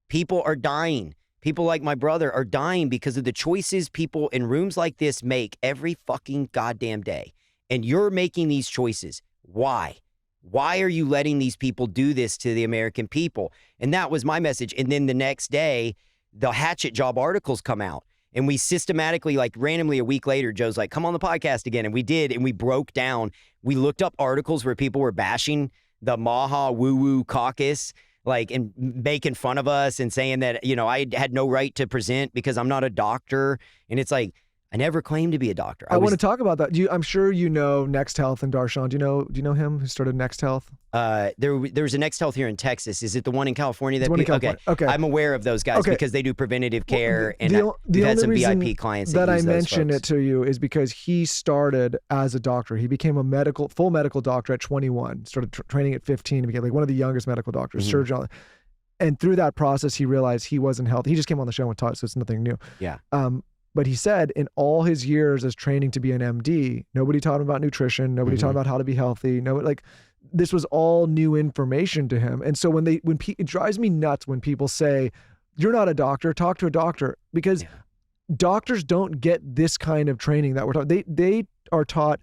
People are dying. People like my brother are dying because of the choices people in rooms like this make every fucking goddamn day. And you're making these choices. Why? Why are you letting these people do this to the American people? And that was my message. And then the next day, the hatchet job articles come out. And we systematically, like randomly a week later, Joe's like, come on the podcast again. And we did. And we broke down. We looked up articles where people were bashing the Maha Woo-Woo caucus, like, and making fun of us and saying that, I had no right to present because I'm not a doctor. And it's like, I never claimed to be a doctor. I want to talk about that. I'm sure you know Next Health and Darshan. Do you know him who started Next Health? There's a Next Health here in Texas. Is it the one in California? Okay. I'm aware of those guys because they do preventative care, and we've had some reason VIP clients that I use those mentioned folks. it to you is because he started as a doctor. He became a full medical doctor at 21. Started training at 15. Became like one of the youngest medical doctors, surgeon. And through that process, he realized he wasn't healthy. He just came on the show and taught, so it's nothing new. Yeah. But he said in all his years as training to be an MD, nobody taught him about nutrition. Nobody taught him about how to be healthy. This was all new information to him. And so it drives me nuts when people say, you're not a doctor, talk to a doctor, because doctors don't get this kind of training that we're taught. They are taught,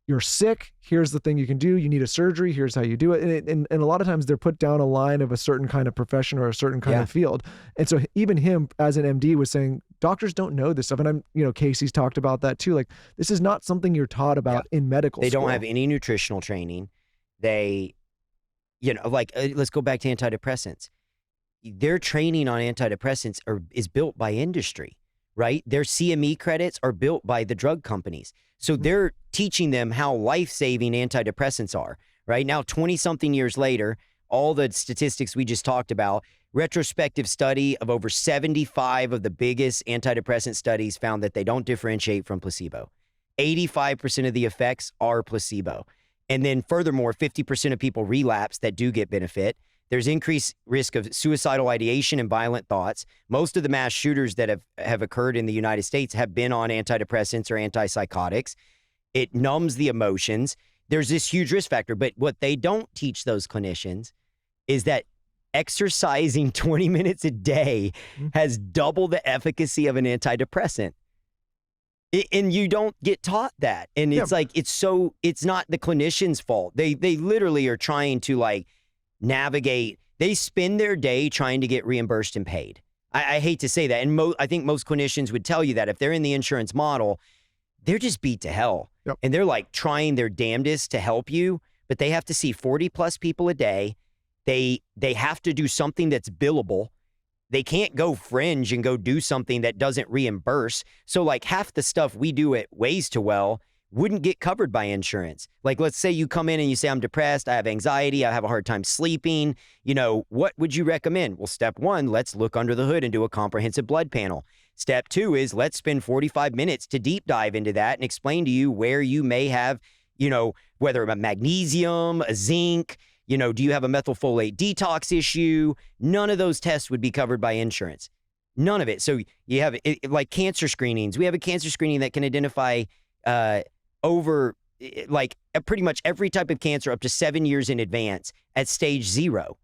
you're sick, here's the thing you can do, you need a surgery, here's how you do it. And a lot of times they're put down a line of a certain kind of profession or a certain kind of field. And so even him as an MD was saying, doctors don't know this stuff. And Casey's talked about that too. Like, this is not something you're taught about in medical school. They don't have any nutritional training. They, let's go back to antidepressants. Their training on antidepressants is built by industry, right? Their CME credits are built by the drug companies. So they're teaching them how life-saving antidepressants are, right? Now, 20-something years later, all the statistics we just talked about, retrospective study of over 75 of the biggest antidepressant studies found that they don't differentiate from placebo. 85% of the effects are placebo. And then furthermore, 50% of people relapse that do get benefit. There's increased risk of suicidal ideation and violent thoughts. Most of the mass shooters that have occurred in the United States have been on antidepressants or antipsychotics. It numbs the emotions. There's this huge risk factor. But what they don't teach those clinicians is that exercising 20 minutes a day has double the efficacy of an antidepressant. And you don't get taught that. And it's like, it's not the clinician's fault. They literally are trying to navigate. They spend their day trying to get reimbursed and paid. I hate to say that. And I think most clinicians would tell you that if they're in the insurance model, they're just beat to hell. Yep. And they're trying their damnedest to help you, but they have to see 40 plus people a day. They have to do something that's billable. They can't go fringe and go do something that doesn't reimburse. So half the stuff we do at Ways to Well wouldn't get covered by insurance. Let's say you come in and you say, I'm depressed, I have anxiety, I have a hard time sleeping. What would you recommend? Well, step one, let's look under the hood and do a comprehensive blood panel. Step two is let's spend 45 minutes to deep dive into that and explain to you where you may have, whether a magnesium, a zinc, do you have a methylfolate detox issue? None of those tests would be covered by insurance. None of it. So you have cancer screenings. We have a cancer screening that can identify over like pretty much every type of cancer up to 7 years in advance at stage 0.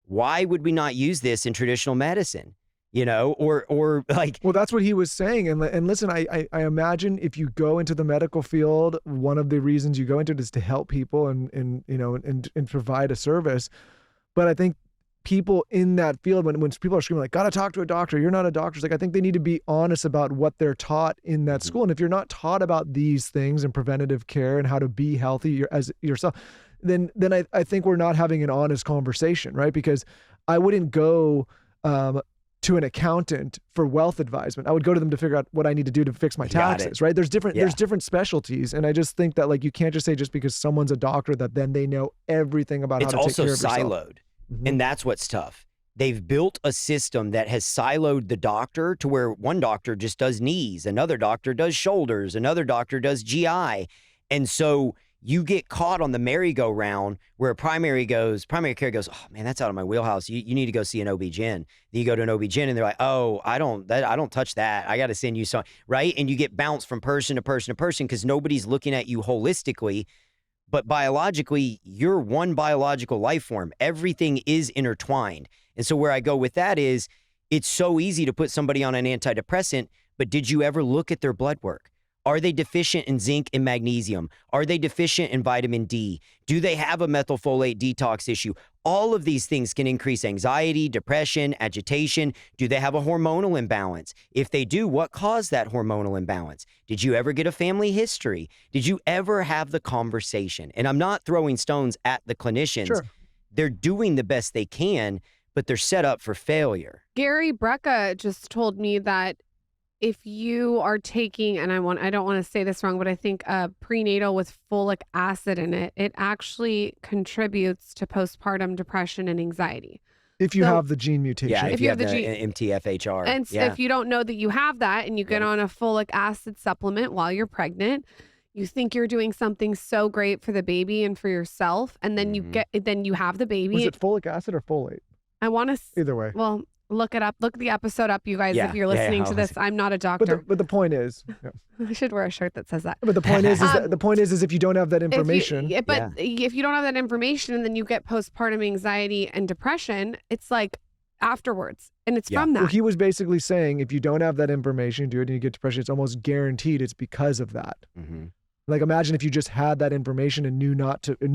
Why would we not use this in traditional medicine? You know, or like, well, that's what he was saying. And listen, I imagine if you go into the medical field, one of the reasons you go into it is to help people and you know, and provide a service. But I think people in that field, when people are screaming like, gotta talk to a doctor, you're not a doctor, it's like, I think they need to be honest about what they're taught in that school. And if you're not taught about these things and preventative care and how to be healthy as yourself, then I think we're not having an honest conversation, right? Because I wouldn't go to an accountant for wealth advisement. I would go to them to figure out what I need to do to fix my taxes, right? There's different specialties. And I just think that like, you can't just say just because someone's a doctor that then they know everything about how to take care of yourself. It's also siloed. And that's what's tough. They've built a system that has siloed the doctor to where one doctor just does knees, another doctor does shoulders, another doctor does GI. And so you get caught on the merry-go-round where primary care goes, oh man, that's out of my wheelhouse. You need to go see an OB-GYN. Then you go to an OB-GYN and they're like, oh, I don't touch that. I got to send you some, right? And you get bounced from person to person to person because nobody's looking at you holistically. But biologically, you're one biological life form. Everything is intertwined. And so where I go with that is, it's so easy to put somebody on an antidepressant, but did you ever look at their blood work? Are they deficient in zinc and magnesium? Are they deficient in vitamin D? Do they have a methylfolate detox issue? All of these things can increase anxiety, depression, agitation. Do they have a hormonal imbalance? If they do, what caused that hormonal imbalance? Did you ever get a family history? Did you ever have the conversation? And I'm not throwing stones at the clinicians. Sure. They're doing the best they can, but they're set up for failure. Gary Brecka just told me that if you are taking, and I don't want to say this wrong, but I think prenatal with folic acid in it, it actually contributes to postpartum depression and anxiety. If you have the gene mutation. Yeah, if you have the gene, MTFHR. And if you don't know that you have that and you get on a folic acid supplement while you're pregnant, you think you're doing something so great for the baby and for yourself, and then you have the baby. Was it folic acid or folate? I want to either way. Well, look it up. Look the episode up, you guys, if you're listening to this. I'm not a doctor. But the point is, I should wear a shirt that says that. But the point is, if you don't have that information, if you don't have that information, and then you get postpartum anxiety and depression, it's like afterwards, and it's from that. Well, he was basically saying, if you don't have that information, and you get depression, it's almost guaranteed it's because of that. Like, imagine if you just had that information and knew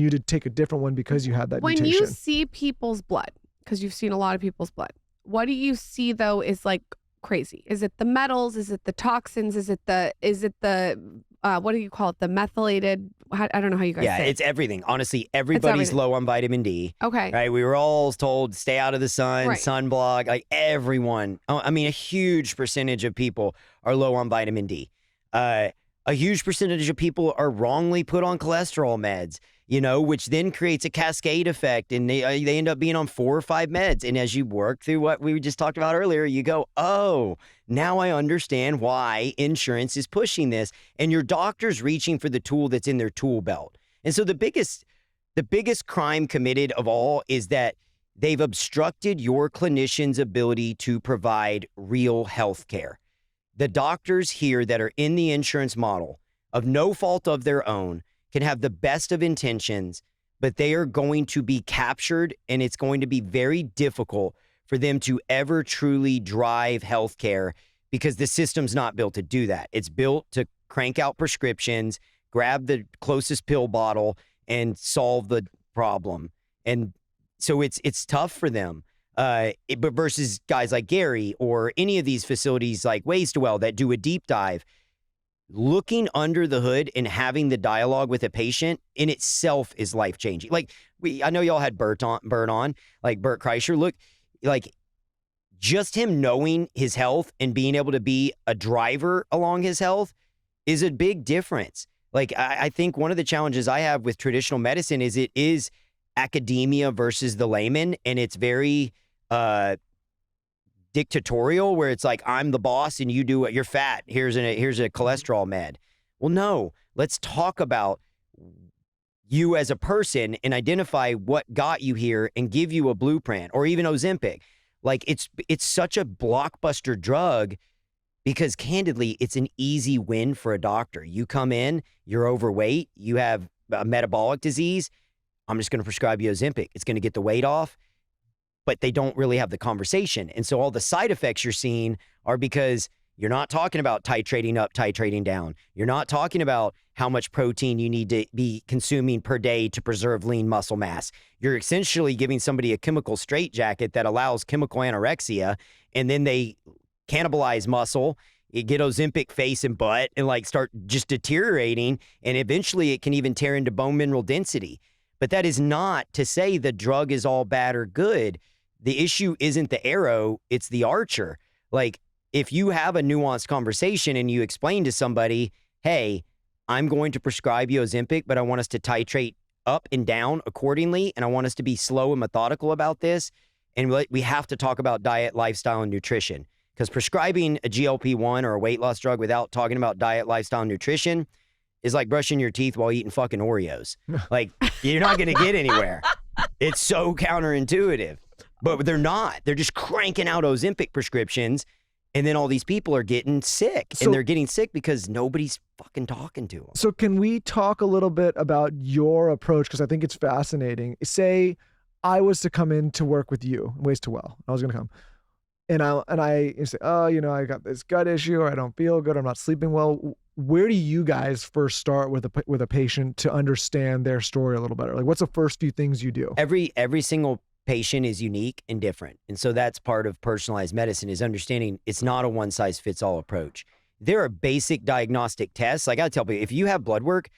to take a different one because you had that mutation. When you see people's blood, because you've seen a lot of people's blood, what do you see though is like crazy? Is it the metals? Is it the toxins? Is it the what do you call it? The methylated? I don't know how you guys say it. Yeah, it's everything. Honestly, everybody's low on vitamin D. Okay. Right? We were all told stay out of the sun, sunblock, like everyone. I mean, a huge percentage of people are low on vitamin D. A huge percentage of people are wrongly put on cholesterol meds, which then creates a cascade effect, and they end up being on 4 or 5 meds. And as you work through what we just talked about earlier, you go, oh, now I understand why insurance is pushing this. And your doctor's reaching for the tool that's in their tool belt. And so the biggest crime committed of all is that they've obstructed your clinician's ability to provide real health care. The doctors here that are in the insurance model, of no fault of their own, can have the best of intentions, but they are going to be captured, and it's going to be very difficult for them to ever truly drive healthcare because the system's not built to do that. It's built to crank out prescriptions, grab the closest pill bottle, and solve the problem. And so it's tough for them. But versus guys like Gary or any of these facilities like Waste Well that do a deep dive, looking under the hood and having the dialogue with a patient in itself is life-changing. Like, I know y'all had Bert on, like Bert Kreischer. Look, like, just him knowing his health and being able to be a driver along his health is a big difference. Like, I think one of the challenges I have with traditional medicine is it is academia versus the layman, and it's very dictatorial, where it's like, I'm the boss and you do what, you're fat. Here's a cholesterol med. Well, no, let's talk about you as a person and identify what got you here and give you a blueprint, or even Ozempic. Like, it's such a blockbuster drug Because candidly, it's an easy win for a doctor. You come in, you're overweight, you have a metabolic disease. I'm just going to prescribe you Ozempic. It's going to get the weight off, but they don't really have the conversation. And so all the side effects you're seeing are because you're not talking about titrating up, titrating down. You're not talking about how much protein you need to be consuming per day to preserve lean muscle mass. You're essentially giving somebody a chemical straitjacket that allows chemical anorexia, and then they cannibalize muscle, you get Ozempic face and butt, and like start just deteriorating, and eventually it can even tear into bone mineral density. But that is not to say the drug is all bad or good. The issue isn't the arrow, it's the archer. Like, if you have a nuanced conversation and you explain to somebody, hey, I'm going to prescribe you Ozempic, but I want us to titrate up and down accordingly, and I want us to be slow and methodical about this, and we have to talk about diet, lifestyle, and nutrition. Because prescribing a GLP-1 or a weight loss drug without talking about diet, lifestyle, and nutrition is like brushing your teeth while eating fucking Oreos. Like, you're not going to get anywhere. It's so counterintuitive. But they're not. They're just cranking out Ozempic prescriptions, and then all these people are getting sick. And they're getting sick because nobody's fucking talking to them. So can we talk a little bit about your approach? Because I think it's fascinating. Say I was to come in to work with you, Ways to Well. I was going to come. And I say, oh, I got this gut issue, or I don't feel good, I'm not sleeping well. Where do you guys first start with a patient to understand their story a little better? Like, what's the first few things you do? Every single patient is unique and different. And so that's part of personalized medicine, is understanding it's not a one size fits all approach. There are basic diagnostic tests. Like I tell people, if you have blood work,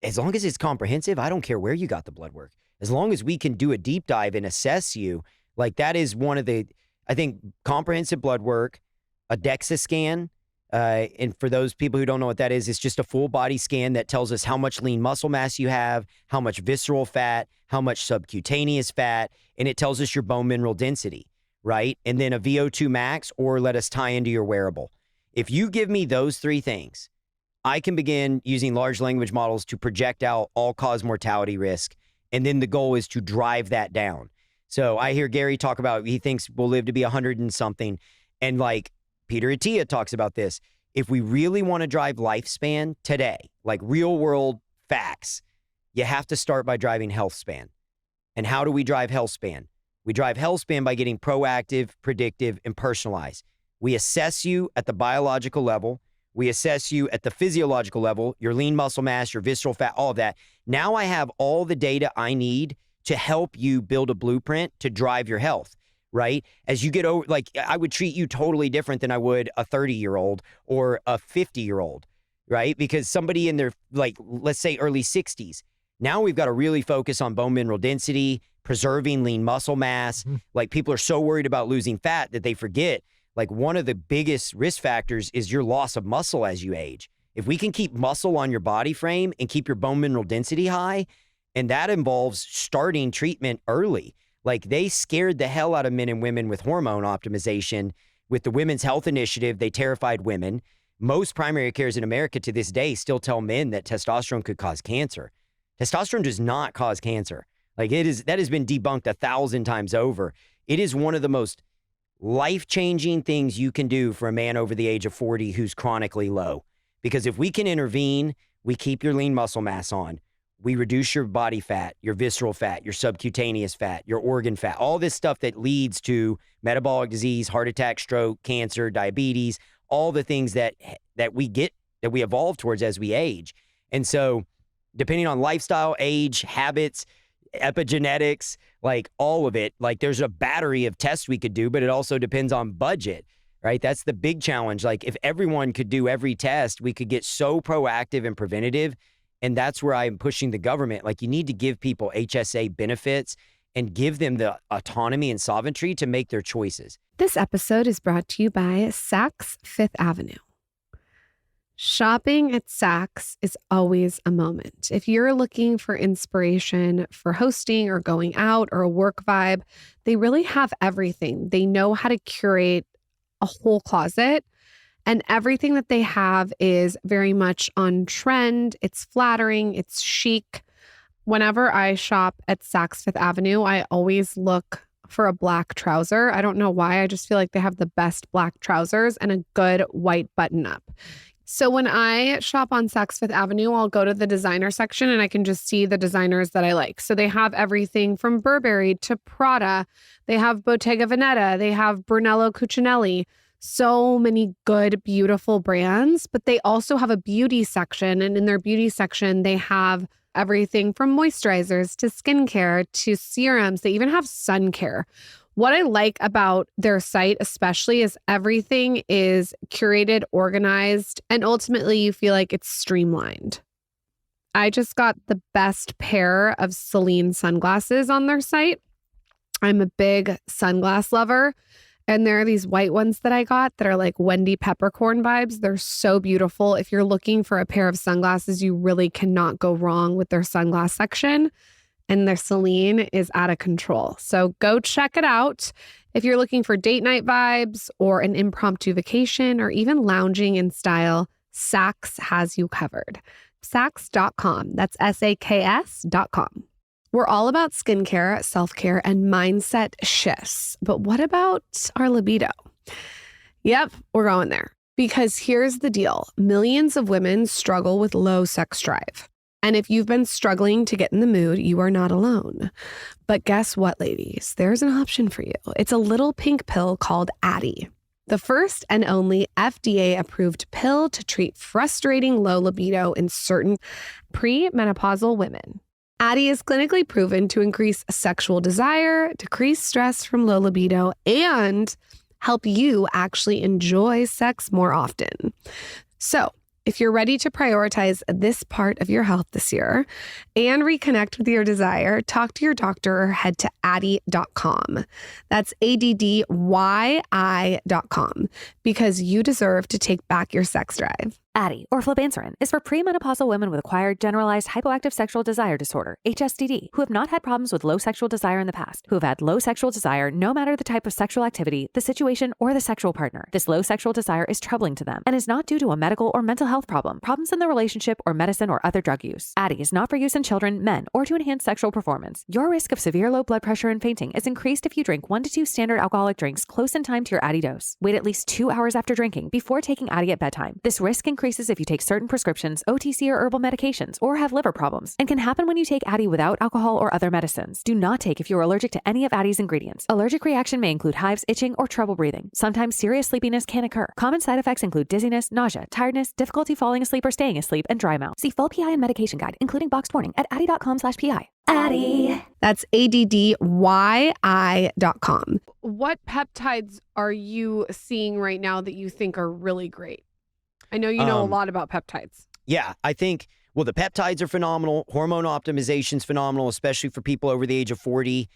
as long as it's comprehensive, I don't care where you got the blood work. As long as we can do a deep dive and assess you, like that is one of the, I think, comprehensive blood work, a DEXA scan. And for those people who don't know what that is, it's just a full body scan that tells us how much lean muscle mass you have, how much visceral fat, how much subcutaneous fat, and it tells us your bone mineral density, right? And then a VO2 max, or let us tie into your wearable. If you give me those three things, I can begin using large language models to project out all-cause mortality risk, and then the goal is to drive that down. So I hear Gary talk about, he thinks we'll live to be 100 and something. And like Peter Attia talks about this. If we really want to drive lifespan today, like real world facts, you have to start by driving health span. And how do we drive health span? We drive health span by getting proactive, predictive, and personalized. We assess you at the biological level. We assess you at the physiological level, your lean muscle mass, your visceral fat, all of that. Now I have all the data I need to help you build a blueprint to drive your health, right? As you get over, like I would treat you totally different than I would a 30-year-old or a 50-year-old, right? Because somebody in their, like, let's say early 60s, now we've got to really focus on bone mineral density, preserving lean muscle mass. Mm-hmm. Like people are so worried about losing fat that they forget, like one of the biggest risk factors is your loss of muscle as you age. If we can keep muscle on your body frame and keep your bone mineral density high, and that involves starting treatment early. Like they scared the hell out of men and women with hormone optimization. With the Women's Health Initiative, they terrified women. Most primary cares in America to this day still tell men that testosterone could cause cancer. Testosterone does not cause cancer. Like that has been debunked 1,000 times over. It is one of the most life-changing things you can do for a man over the age of 40 who's chronically low. Because if we can intervene, we keep your lean muscle mass on. We reduce your body fat, your visceral fat, your subcutaneous fat, your organ fat, all this stuff that leads to metabolic disease, heart attack, stroke, cancer, diabetes, all the things that we get, that we evolve towards as we age. And so depending on lifestyle, age, habits, epigenetics, like all of it, like there's a battery of tests we could do, but it also depends on budget, right? That's the big challenge. Like if everyone could do every test, we could get so proactive and preventative. And that's where I'm pushing the government. Like you need to give people HSA benefits and give them the autonomy and sovereignty to make their choices. This episode is brought to you by Saks Fifth Avenue. Shopping at Saks is always a moment. If you're looking for inspiration for hosting or going out or a work vibe, they really have everything. They know how to curate a whole closet. And everything that they have is very much on trend. It's flattering. It's chic. Whenever I shop at Saks Fifth Avenue, I always look for a black trouser. I don't know why. I just feel like they have the best black trousers and a good white button up. So when I shop on Saks Fifth Avenue, I'll go to the designer section and I can just see the designers that I like. So they have everything from Burberry to Prada. They have Bottega Veneta. They have Brunello Cucinelli. So many good, beautiful brands, but they also have a beauty section. And in their beauty section, they have everything from moisturizers to skincare to serums. They even have sun care. What I like about their site especially is everything is curated, organized, and ultimately you feel like it's streamlined. I just got the best pair of Celine sunglasses on their site. I'm a big sunglass lover. And there are these white ones that I got that are like Wendy Peppercorn vibes. They're so beautiful. If you're looking for a pair of sunglasses, you really cannot go wrong with their sunglass section. And their Celine is out of control. So go check it out. If you're looking for date night vibes or an impromptu vacation or even lounging in style, Saks has you covered. Saks.com. That's SAKS.com. We're all about skincare, self-care, and mindset shifts. But what about our libido? Yep, we're going there. Because here's the deal. Millions of women struggle with low sex drive. And if you've been struggling to get in the mood, you are not alone. But guess what, ladies? There's an option for you. It's a little pink pill called Addy. The first and only FDA-approved pill to treat frustrating low libido in certain premenopausal women. Addy is clinically proven to increase sexual desire, decrease stress from low libido, and help you actually enjoy sex more often. So, if you're ready to prioritize this part of your health this year and reconnect with your desire, talk to your doctor or head to addy.com. That's ADDYI.com, because you deserve to take back your sex drive. Addy, or flibanserin, is for premenopausal women with acquired generalized hypoactive sexual desire disorder, HSDD, who have not had problems with low sexual desire in the past, who have had low sexual desire no matter the type of sexual activity, the situation, or the sexual partner. This low sexual desire is troubling to them and is not due to a medical or mental health problem, problems in the relationship, or medicine or other drug use. Addy is not for use in children, men, or to enhance sexual performance. Your risk of severe low blood pressure and fainting is increased if you drink 1 to 2 standard alcoholic drinks close in time to your Addy dose. Wait at least 2 hours after drinking before taking Addy at bedtime. This risk increases if you take certain prescriptions, OTC or herbal medications, or have liver problems, and can happen when you take Addy without alcohol or other medicines. Do not take if you are allergic to any of Addy's ingredients. Allergic reaction may include hives, itching, or trouble breathing. Sometimes serious sleepiness can occur. Common side effects include dizziness, nausea, tiredness, difficulty falling asleep or staying asleep, and dry mouth. See full PI and medication guide, including boxed warning, at addy.com/PI. Addy. That's ADDYI.com. What peptides are you seeing right now that you think are really great? I know you know a lot about peptides. Yeah, I think, well, the peptides are phenomenal. Hormone optimization's phenomenal, especially for people over the age of 40.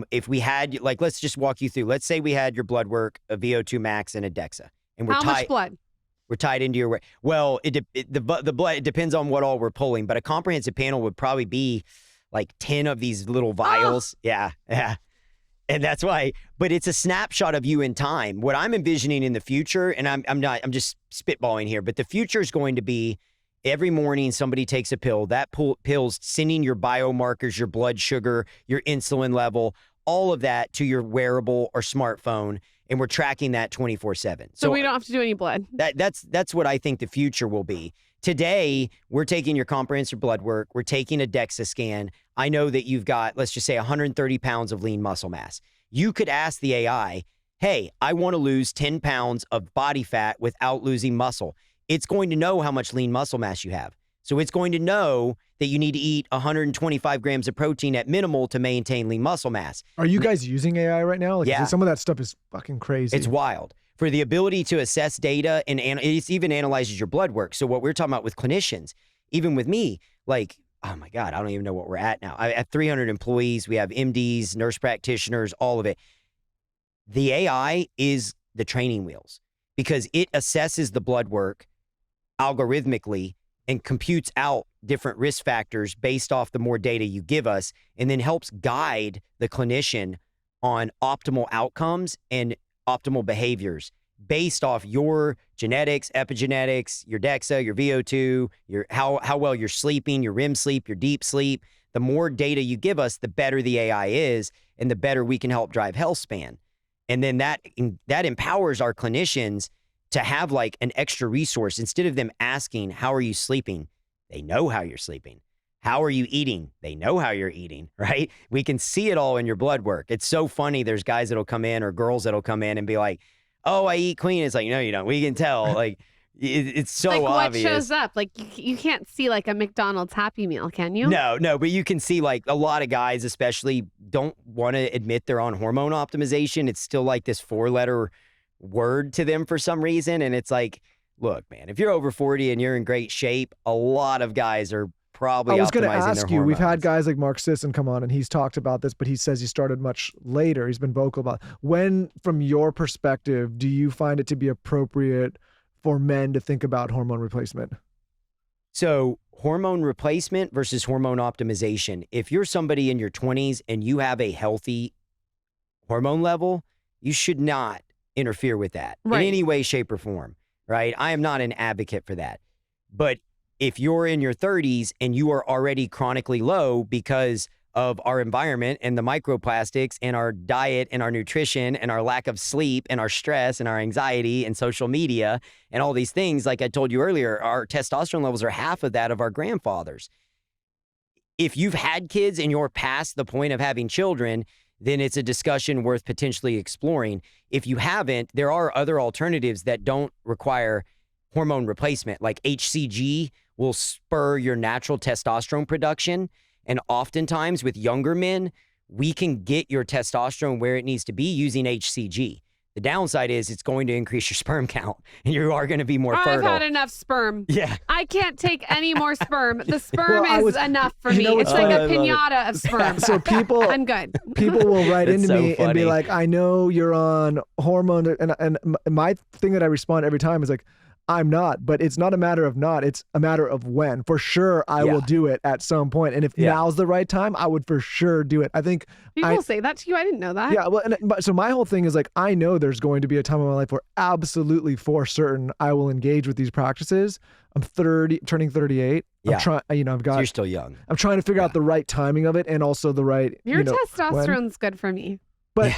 If we had, like, let's just walk you through. Let's say we had your blood work, a VO2 max, and a DEXA. And How much blood? We're tied into your weight. Well, the blood, it depends on what all we're pulling, but a comprehensive panel would probably be like 10 of these little vials. Yeah. And that's why, but it's a snapshot of you in time. What I'm envisioning in the future, and I'm just spitballing here, but the future is going to be every morning somebody takes a pill. That pill's sending your biomarkers, your blood sugar, your insulin level, all of that to your wearable or smartphone, and we're tracking that 24/7. So we don't have to do any blood. That's what I think the future will be. Today, we're taking your comprehensive blood work. We're taking a DEXA scan. I know that you've got, let's just say, 130 pounds of lean muscle mass. You could ask the AI, hey, I want to lose 10 pounds of body fat without losing muscle. It's going to know how much lean muscle mass you have. So it's going to know that you need to eat 125 grams of protein at minimal to maintain lean muscle mass. Are you guys using AI right now? Like, yeah. Some of that stuff is fucking crazy. It's wild. For the ability to assess data, and it even analyzes your blood work. So what we're talking about with clinicians, even with me, like, oh my God, I don't even know what we're at now. I have 300 employees. We have MDs, nurse practitioners, all of it. The AI is the training wheels because it assesses the blood work algorithmically and computes out different risk factors based off the more data you give us, and then helps guide the clinician on optimal outcomes and optimal behaviors based off your genetics, epigenetics, your DEXA, your VO2, your how well you're sleeping, your REM sleep, your deep sleep, The more data you give us, the better the AI is, and the better we can help drive health span. And then that empowers our clinicians to have like an extra resource. Instead of them asking, how are you sleeping? They know how you're sleeping. How are you eating? They know how you're eating, right? We can see it all in your blood work. It's so funny. There's guys that'll come in or girls that'll come in and be like, oh, I eat clean. It's like, no, you don't. We can tell. Like, it's so like obvious. What shows up? Like you can't see like a McDonald's Happy Meal, can you? No, but you can see like a lot of guys especially don't want to admit they're on hormone optimization. It's still like this 4-letter word to them for some reason. And it's like, look, man, if you're over 40 and you're in great shape, a lot of guys are probably I was going to optimizing ask their you, we've had hormones. guys like Mark Sisson come on and he's talked about this, but he says he started much later. He's been vocal about it. When, from your perspective, do you find it to be appropriate for men to think about hormone replacement? So hormone replacement versus hormone optimization. If you're somebody in your 20s and you have a healthy hormone level, you should not interfere with that in any way, shape, or form, right? I am not an advocate for that. But if you're in your 30s and you are already chronically low because of our environment and the microplastics and our diet and our nutrition and our lack of sleep and our stress and our anxiety and social media and all these things, like I told you earlier, our testosterone levels are half of that of our grandfathers. If you've had kids and you're past the point of having children, then it's a discussion worth potentially exploring. If you haven't, there are other alternatives that don't require hormone replacement, like HCG will spur your natural testosterone production. And oftentimes with younger men, we can get your testosterone where it needs to be using HCG. The downside is it's going to increase your sperm count and you are going to be more fertile. I've had enough sperm. Yeah. I can't take any more sperm. The sperm is enough for you me. know It's what's like funny? a pinata of sperm. So people, I'm good. people will write That's into so me and be funny. like, I know you're on hormone. And my thing that I respond every time is like, I'm not, but it's not a matter of not, it's a matter of when. For sure, I will do it at some point. And if now's the right time, I would for sure do it. I think People say that to you. I didn't know that. Yeah, well, so my whole thing is like, I know there's going to be a time in my life where absolutely for certain I will engage with these practices. I'm 30, turning 38. Yeah. I'm trying, I've got, So you're still young. I'm trying to figure out the right timing of it and also the right, Your when. testosterone's good for me. But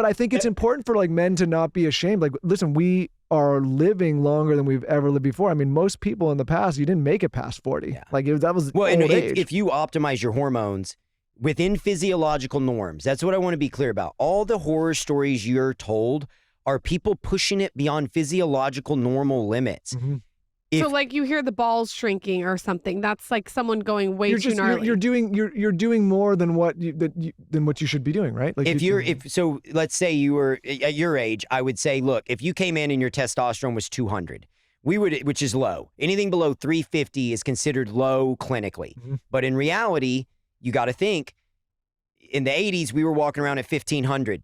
I think it's important for like men to not be ashamed. Like, listen, we are living longer than we've ever lived before. I mean, most people in the past, you didn't make it past 40. Yeah. Like that was Well, old and age. if you optimize your hormones within physiological norms, that's what I want to be clear about. All the horror stories you're told are people pushing it beyond physiological normal limits. Mm-hmm. So like you hear the balls shrinking or something. That's like someone going way too gnarly. You're doing more than what you should be doing, right? Like So let's say you were at your age, I would say, look, if you came in and your testosterone was 200, which is low. Anything below 350 is considered low clinically. Mm-hmm. But in reality, you got to think in the 80s, we were walking around at 1500,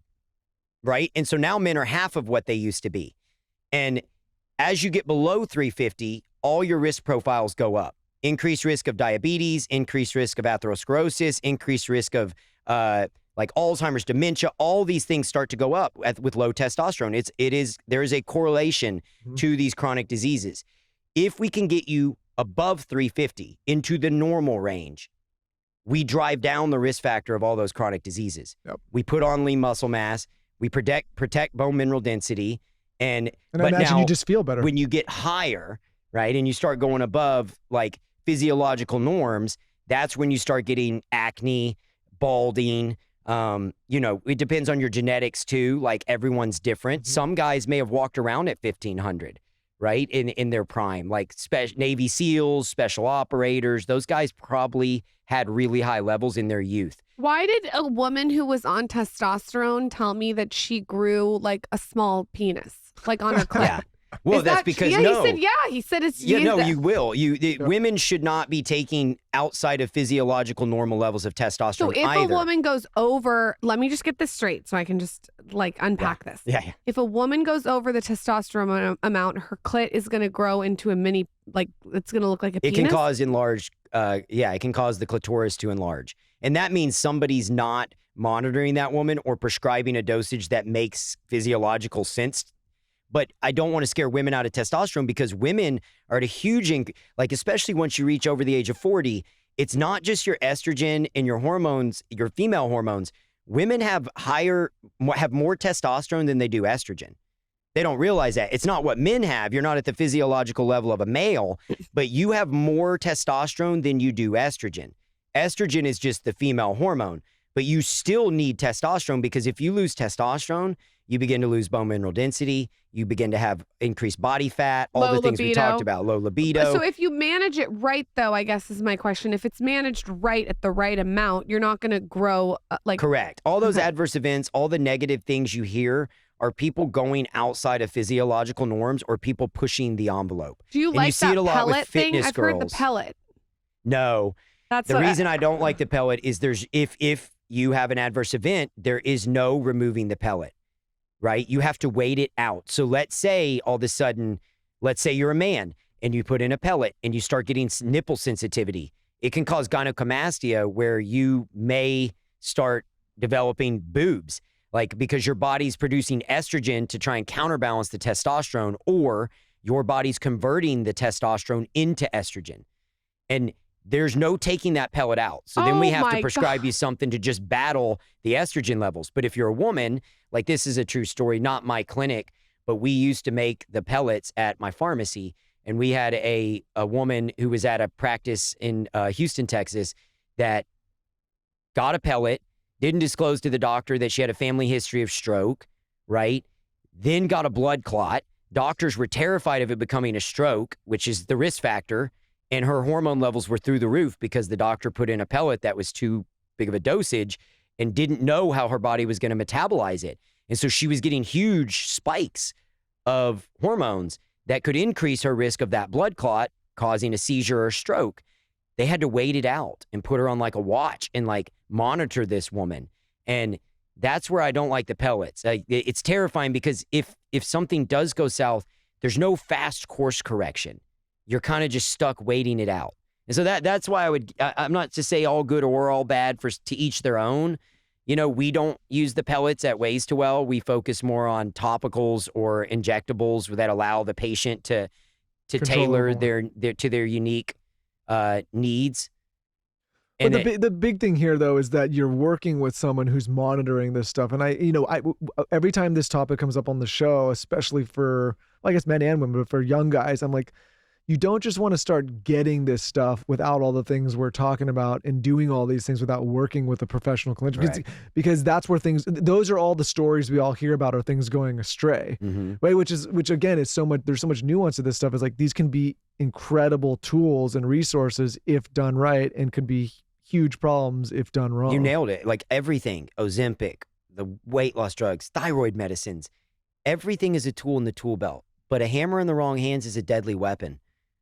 right? And so now men are half of what they used to be. And as you get below 350, all your risk profiles go up. Increased risk of diabetes, increased risk of atherosclerosis, increased risk of like Alzheimer's, dementia. All these things start to go up with low testosterone. There is a correlation to these chronic diseases. If we can get you above 350 into the normal range, we drive down the risk factor of all those chronic diseases. Yep. We put on lean muscle mass. We protect bone mineral density. I But imagine now, you just feel better. when you get higher, right, and you start going above like physiological norms, that's when you start getting acne, balding. It depends on your genetics too. Like everyone's different. Mm-hmm. Some guys may have walked around at 1500, right, in their prime. Like Navy SEALs, special operators, those guys probably had really high levels in their youth. Why did a woman who was on testosterone tell me that she grew like a small penis, like on her clit? Yeah. Well, that's because no. He said it's You will. Women should not be taking outside of physiological normal levels of testosterone So if either. a woman goes over, let me just get this straight so I can just like unpack this. Yeah. If a woman goes over the testosterone amount, her clit is going to grow into a mini, like it's going to look like a It penis. can cause it can cause the clitoris to enlarge. And that means somebody's not monitoring that woman or prescribing a dosage that makes physiological sense. But I don't want to scare women out of testosterone because women are at a huge, especially once you reach over the age of 40, it's not just your estrogen and your hormones, your female hormones. Women have more testosterone than they do estrogen. They don't realize that. It's not what men have. You're not at the physiological level of a male, but you have more testosterone than you do estrogen. Estrogen is just the female hormone, but you still need testosterone, because if you lose testosterone, you begin to lose bone mineral density. You begin to have increased body fat, all the things we talked about, low libido. So if you manage it right, though, I guess is my question. If it's managed right at the right amount, you're not going to grow like... Correct. All those adverse events, all the negative things you hear are people going outside of physiological norms or people pushing the envelope. Do you like that pellet thing? I've heard the girls. pellet. No. That's the reason I don't like the pellet is if you have an adverse event, there is no removing the pellet, right? You have to wait it out. So let's say all of a sudden, let's say you're a man and you put in a pellet and you start getting nipple sensitivity. It can cause gynecomastia, where you may start developing boobs, like because your body's producing estrogen to try and counterbalance the testosterone, or your body's converting the testosterone into estrogen. And there's no taking that pellet out. So then we have to prescribe you something to just battle the estrogen levels. But if you're a woman, like, this is a true story, not my clinic, but we used to make the pellets at my pharmacy. And we had a woman who was at a practice in Houston, Texas, that got a pellet, didn't disclose to the doctor that she had a family history of stroke, right? Then got a blood clot. Doctors were terrified of it becoming a stroke, which is the risk factor. And her hormone levels were through the roof because the doctor put in a pellet that was too big of a dosage and didn't know how her body was going to metabolize it. And so she was getting huge spikes of hormones that could increase her risk of that blood clot causing a seizure or stroke. They had to wait it out and put her on like a watch and like monitor this woman. And that's where I don't like the pellets. It's terrifying because if something does go south, there's no fast course correction. You're kind of just stuck waiting it out. And so that's why I'm not to say all good or all bad, to each their own. You know, we don't use the pellets at Ways to Well. We focus more on topicals or injectables that allow the patient to tailor their to their unique needs. And but the big thing here, though, is that you're working with someone who's monitoring this stuff. And every time this topic comes up on the show, especially for, well, I guess men and women, but for young guys, I'm like, you don't just want to start getting this stuff without all the things we're talking about and doing all these things without working with a professional clinician, because that's where those are all the stories we all hear about, are things going astray, right? Which again is there's so much nuance to this stuff. Is like, these can be incredible tools and resources if done right, and could be huge problems if done wrong. You nailed it. Like everything, Ozempic, the weight loss drugs, thyroid medicines, everything is a tool in the tool belt, but a hammer in the wrong hands is a deadly weapon.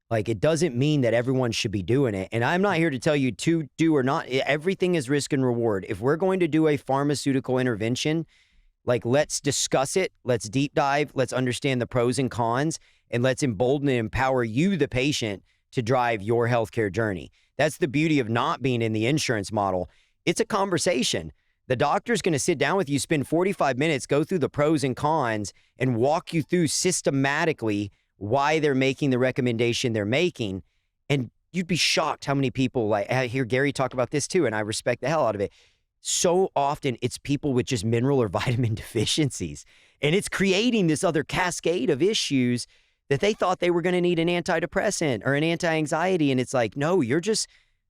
Like, it doesn't mean that everyone should be doing it. And I'm not here to tell you to do or not. Everything is risk and reward. If we're going to do a pharmaceutical intervention, like, let's discuss it. Let's deep dive. Let's understand the pros and cons, and let's embolden and empower you, the patient, to drive your healthcare journey. That's the beauty of not being in the insurance model. It's a conversation. The doctor's going to sit down with you, spend 45 minutes, go through the pros and cons, and walk you through systematically why they're making the recommendation they're making. And you'd be shocked how many people, like, I hear Gary talk about this too, and I respect the hell out of it. So often it's people with just mineral or vitamin deficiencies, and it's creating this other cascade of issues that they thought they were going to need an antidepressant or an anti-anxiety. And it's like, no, you're just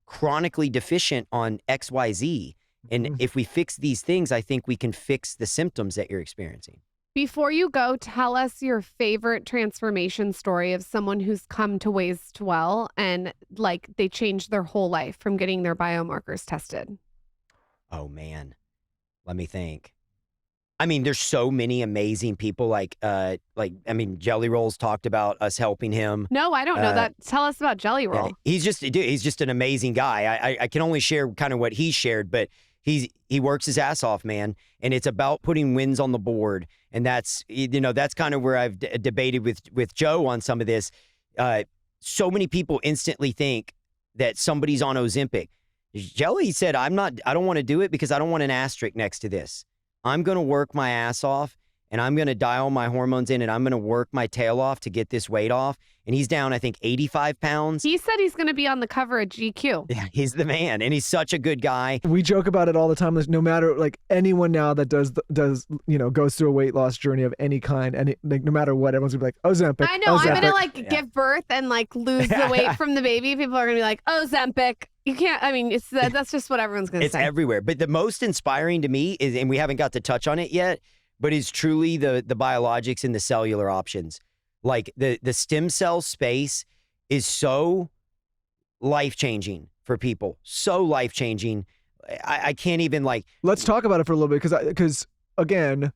chronically deficient on XYZ. And if we fix these things, I think we can fix the symptoms that you're experiencing. Before you go, tell us your favorite transformation story of someone who's come to Ways to Well and, like, they changed their whole life from getting their biomarkers tested. Oh, man. Let me think. I mean, there's so many amazing people. Jelly Roll's talked about us helping him. No, I don't know that. Tell us about Jelly Roll. He's just an amazing guy. I can only share kind of what he shared, but he works his ass off, man. And it's about putting wins on the board. And that's kind of where I've debated with Joe on some of this. So many people instantly think that somebody's on Ozempic. Jelly said, I don't want to do it because I don't want an asterisk next to this. I'm going to work my ass off, and I'm going to dial my hormones in and I'm going to work my tail off to get this weight off. And he's down, I think, 85 pounds. He said he's going to be on the cover of GQ. Yeah, he's the man, and he's such a good guy. We joke about it all the time. No matter like anyone now that does goes through a weight loss journey of any kind, and no matter what, everyone's gonna be like Ozempic. I know. Ozempic. I'm gonna give birth and lose the weight from the baby. People are gonna be like, Ozempic. You can't. I mean, that's just what everyone's gonna say. It's everywhere. But the most inspiring to me is, and we haven't got to touch on it yet, but is truly the biologics and the cellular options. Like the stem cell space is so life-changing for people. So life-changing. I can't even Let's talk about it for a little bit because again,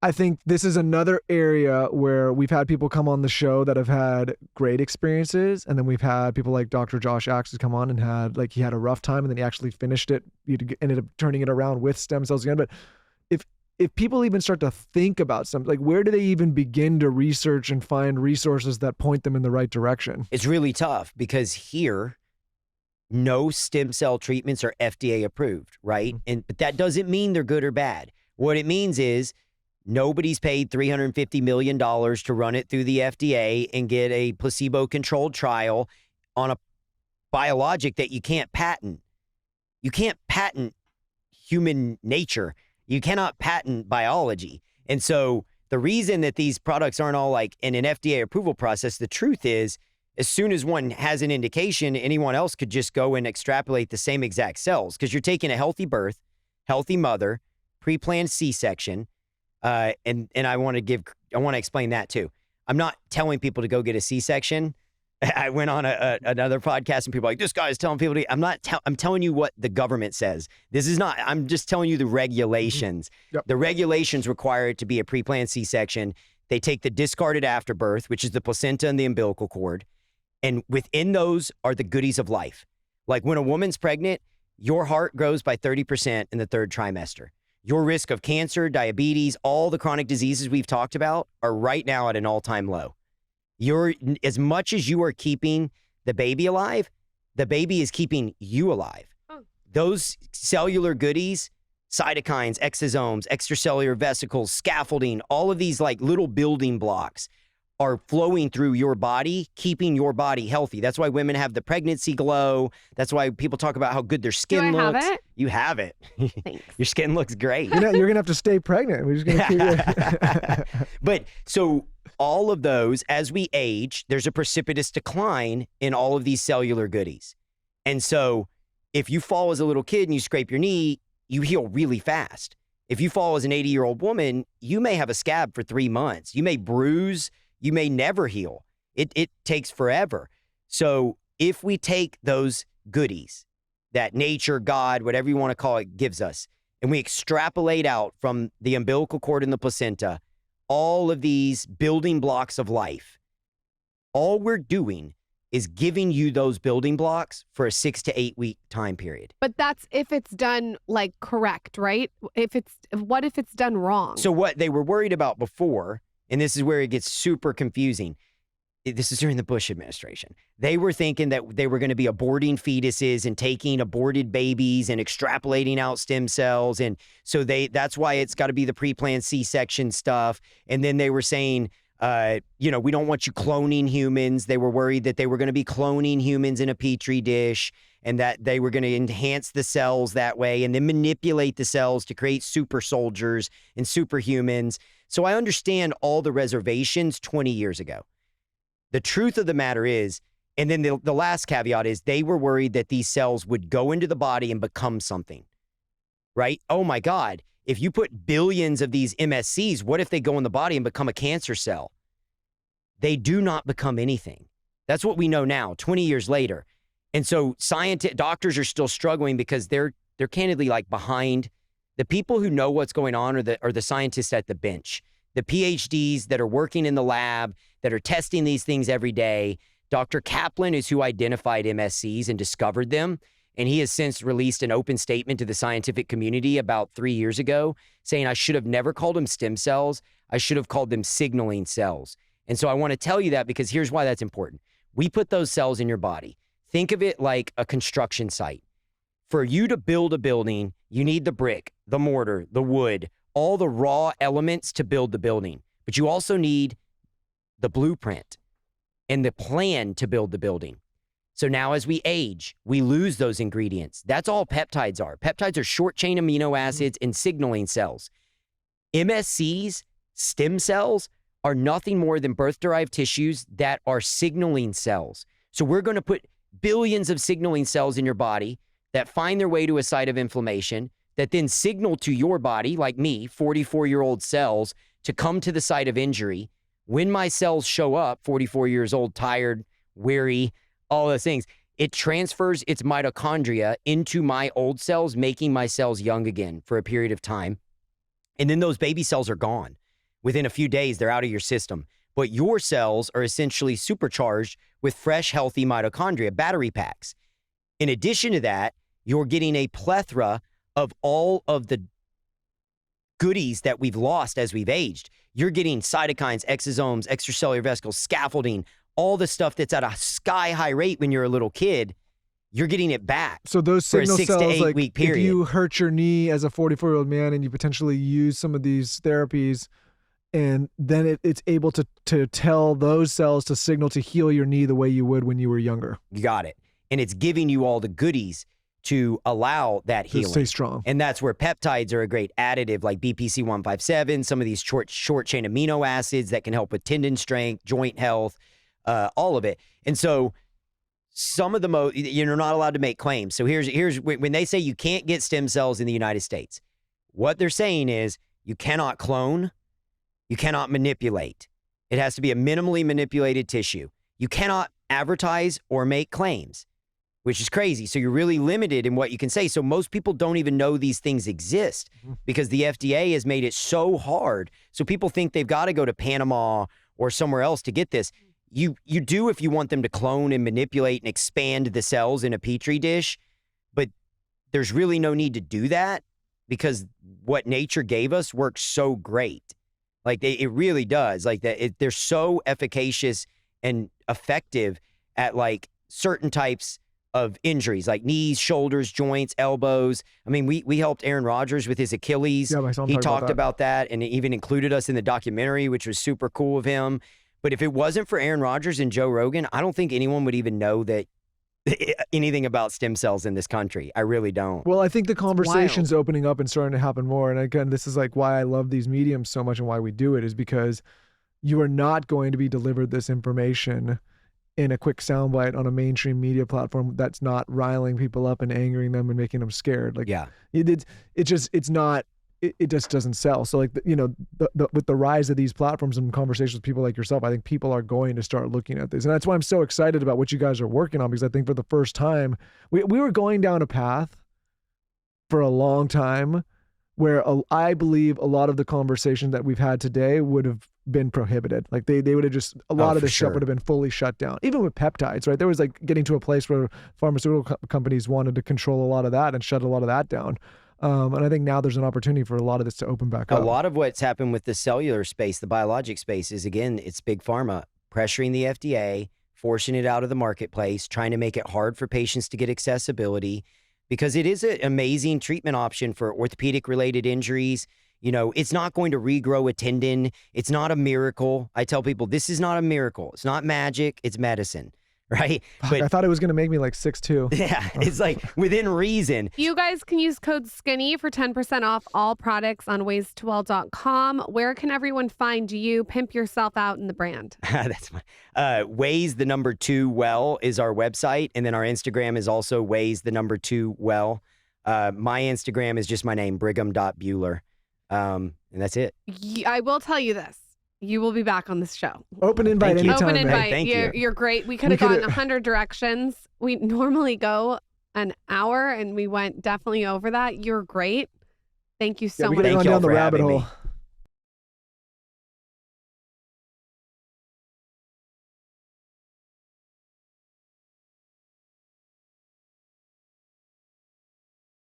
I think this is another area where we've had people come on the show that have had great experiences, and then we've had people like Dr. Josh Axe come on and he had a rough time, and then he actually finished it. He ended up turning it around with stem cells again. But if people even start to think about something, where do they even begin to research and find resources that point them in the right direction? It's really tough because here, no stem cell treatments are FDA approved, right? But that doesn't mean they're good or bad. What it means is nobody's paid $350 million to run it through the FDA and get a placebo-controlled trial on a biologic that you can't patent. You can't patent human nature. You cannot patent biology. And so the reason that these products aren't all in an FDA approval process, the truth is, as soon as one has an indication, anyone else could just go and extrapolate the same exact cells, because you're taking a healthy birth, healthy mother, pre-planned C-section, and I want to explain that too. I'm not telling people to go get a C-section. I went on another podcast and people are like, this guy's telling people to. I'm telling you what the government says. This is not. I'm just telling you the regulations. Yep. The regulations require it to be a pre-planned C-section. They take the discarded afterbirth, which is the placenta and the umbilical cord, and within those are the goodies of life. Like when a woman's pregnant, your heart grows by 30% in the third trimester. Your risk of cancer, diabetes, all the chronic diseases we've talked about are right now at an all-time low. As much as you are keeping the baby alive, the baby is keeping you alive. Oh. Those cellular goodies, cytokines, exosomes, extracellular vesicles, scaffolding, all of these little building blocks are flowing through your body, keeping your body healthy. That's why women have the pregnancy glow. That's why people talk about how good their skin Do I looks. have it? You have it. Thanks. Your skin looks great. You're going to have to stay pregnant. We're just going to keep But so all of those, as we age, there's a precipitous decline in all of these cellular goodies. And so if you fall as a little kid and you scrape your knee, you heal really fast. If you fall as an 80-year-old woman, you may have a scab for 3 months. You may bruise. You may never heal. It takes forever. So if we take those goodies that nature, God, whatever you want to call it, gives us, and we extrapolate out from the umbilical cord and the placenta, all of these building blocks of life, all we're doing is giving you those building blocks for a 6 to 8 week time period. But that's if it's done correct, right? What if it's done wrong? So what they were worried about before, and this is where it gets super confusing. This is during the Bush administration. They were thinking that they were going to be aborting fetuses and taking aborted babies and extrapolating out stem cells. And so that's why it's got to be the pre-planned C-section stuff. And then they were saying, we don't want you cloning humans. They were worried that they were going to be cloning humans in a petri dish and that they were going to enhance the cells that way and then manipulate the cells to create super soldiers and superhumans. So I understand all the reservations 20 years ago. The truth of the matter is, and then the last caveat is they were worried that these cells would go into the body and become something, right? Oh my God, if you put billions of these MSCs, what if they go in the body and become a cancer cell? They do not become anything. That's what we know now, 20 years later. And so doctors are still struggling because they're candidly behind. The people who know what's going on are the scientists at the bench, the PhDs that are working in the lab, that are testing these things every day. Dr. Kaplan is who identified MSCs and discovered them. And he has since released an open statement to the scientific community about 3 years ago saying, I should have never called them stem cells. I should have called them signaling cells. And so I want to tell you that because here's why that's important. We put those cells in your body. Think of it like a construction site. For you to build a building, you need the brick, the mortar, the wood, all the raw elements to build the building, but you also need the blueprint and the plan to build the building. So now as we age, we lose those ingredients. That's all peptides are. Peptides are short chain amino acids and signaling cells. MSCs, stem cells, are nothing more than birth-derived tissues that are signaling cells. So we're going to put billions of signaling cells in your body that find their way to a site of inflammation, that then signal to your body, like me, 44-year-old cells, to come to the site of injury. When my cells show up, 44 years old, tired, weary, all those things, it transfers its mitochondria into my old cells, making my cells young again for a period of time. And then those baby cells are gone. Within a few days, they're out of your system. But your cells are essentially supercharged with fresh, healthy mitochondria, battery packs. In addition to that, you're getting a plethora of all of the goodies that we've lost as we've aged. You're getting cytokines, exosomes, extracellular vesicles, scaffolding, all the stuff that's at a sky-high rate when you're a little kid. You're getting it back. So those for a signal 6 to cells, 8 like week period. if you hurt your knee as a 44-year-old man and you potentially use some of these therapies, and then it's able to tell those cells to signal to heal your knee the way you would when you were younger. You got it. And it's giving you all the goodies to allow that healing. Stay strong. And that's where peptides are a great additive, like BPC 157, some of these short chain amino acids that can help with tendon strength, joint health, all of it. And so some of the you're not allowed to make claims. So here's when they say you can't get stem cells in the United States, what they're saying is you cannot clone, you cannot manipulate. It has to be a minimally manipulated tissue. You cannot advertise or make claims, which is crazy. So you're really limited in what you can say. So most people don't even know these things exist because the FDA has made it so hard. So people think they've got to go to Panama or somewhere else to get this. You do if you want them to clone and manipulate and expand the cells in a petri dish, but there's really no need to do that because what nature gave us works so great. Like it really does. Like they're so efficacious and effective at like certain types of injuries, like knees, shoulders, joints, elbows. I mean, we helped Aaron Rodgers with his Achilles. Yeah, he talked about that and it even included us in the documentary, which was super cool of him. But if it wasn't for Aaron Rodgers and Joe Rogan, I don't think anyone would even know that anything about stem cells in this country. I really don't. Well, I think the conversation's opening up and starting to happen more. And again, this is like why I love these mediums so much and why we do it is because you are not going to be delivered this information in a quick soundbite on a mainstream media platform that's not riling people up and angering them and making them scared. Like, yeah, it just doesn't sell. So like, with the rise of these platforms and conversations with people like yourself, I think people are going to start looking at this. And that's why I'm so excited about what you guys are working on, because I think for the first time, we were going down a path for a long time where I believe a lot of the conversation that we've had today would have been prohibited. Like they would have just, a lot of this stuff would have been fully shut down. Even with peptides, right? There was like getting to a place where pharmaceutical companies wanted to control a lot of that and shut a lot of that down. And I think now there's an opportunity for a lot of this to open back up. A lot of what's happened with the cellular space, the biologic space, is, again, it's big pharma pressuring the FDA, forcing it out of the marketplace, trying to make it hard for patients to get accessibility, because it is an amazing treatment option for orthopedic-related injuries. You know, it's not going to regrow a tendon. It's not a miracle. I tell people, this is not a miracle. It's not magic. It's medicine. Right? But I thought it was going to make me like 6'2". Yeah, it's like within reason. You guys can use code SKINNY for 10% off all products on ways2well.com. Where can everyone find you? Pimp yourself out in the brand. That's my Ways, the number 2 well is our website. And then our Instagram is also Ways, the number 2 well. My Instagram is just my name, Brigham.Buhler. And that's it. I will tell you this. You will be back on this show. Open invite anytime. Open invite. Thank you. You're great. We could have gone 100 directions. We normally go an hour, and we went definitely over that. You're great. Thank you so much. We could have gone down the rabbit hole.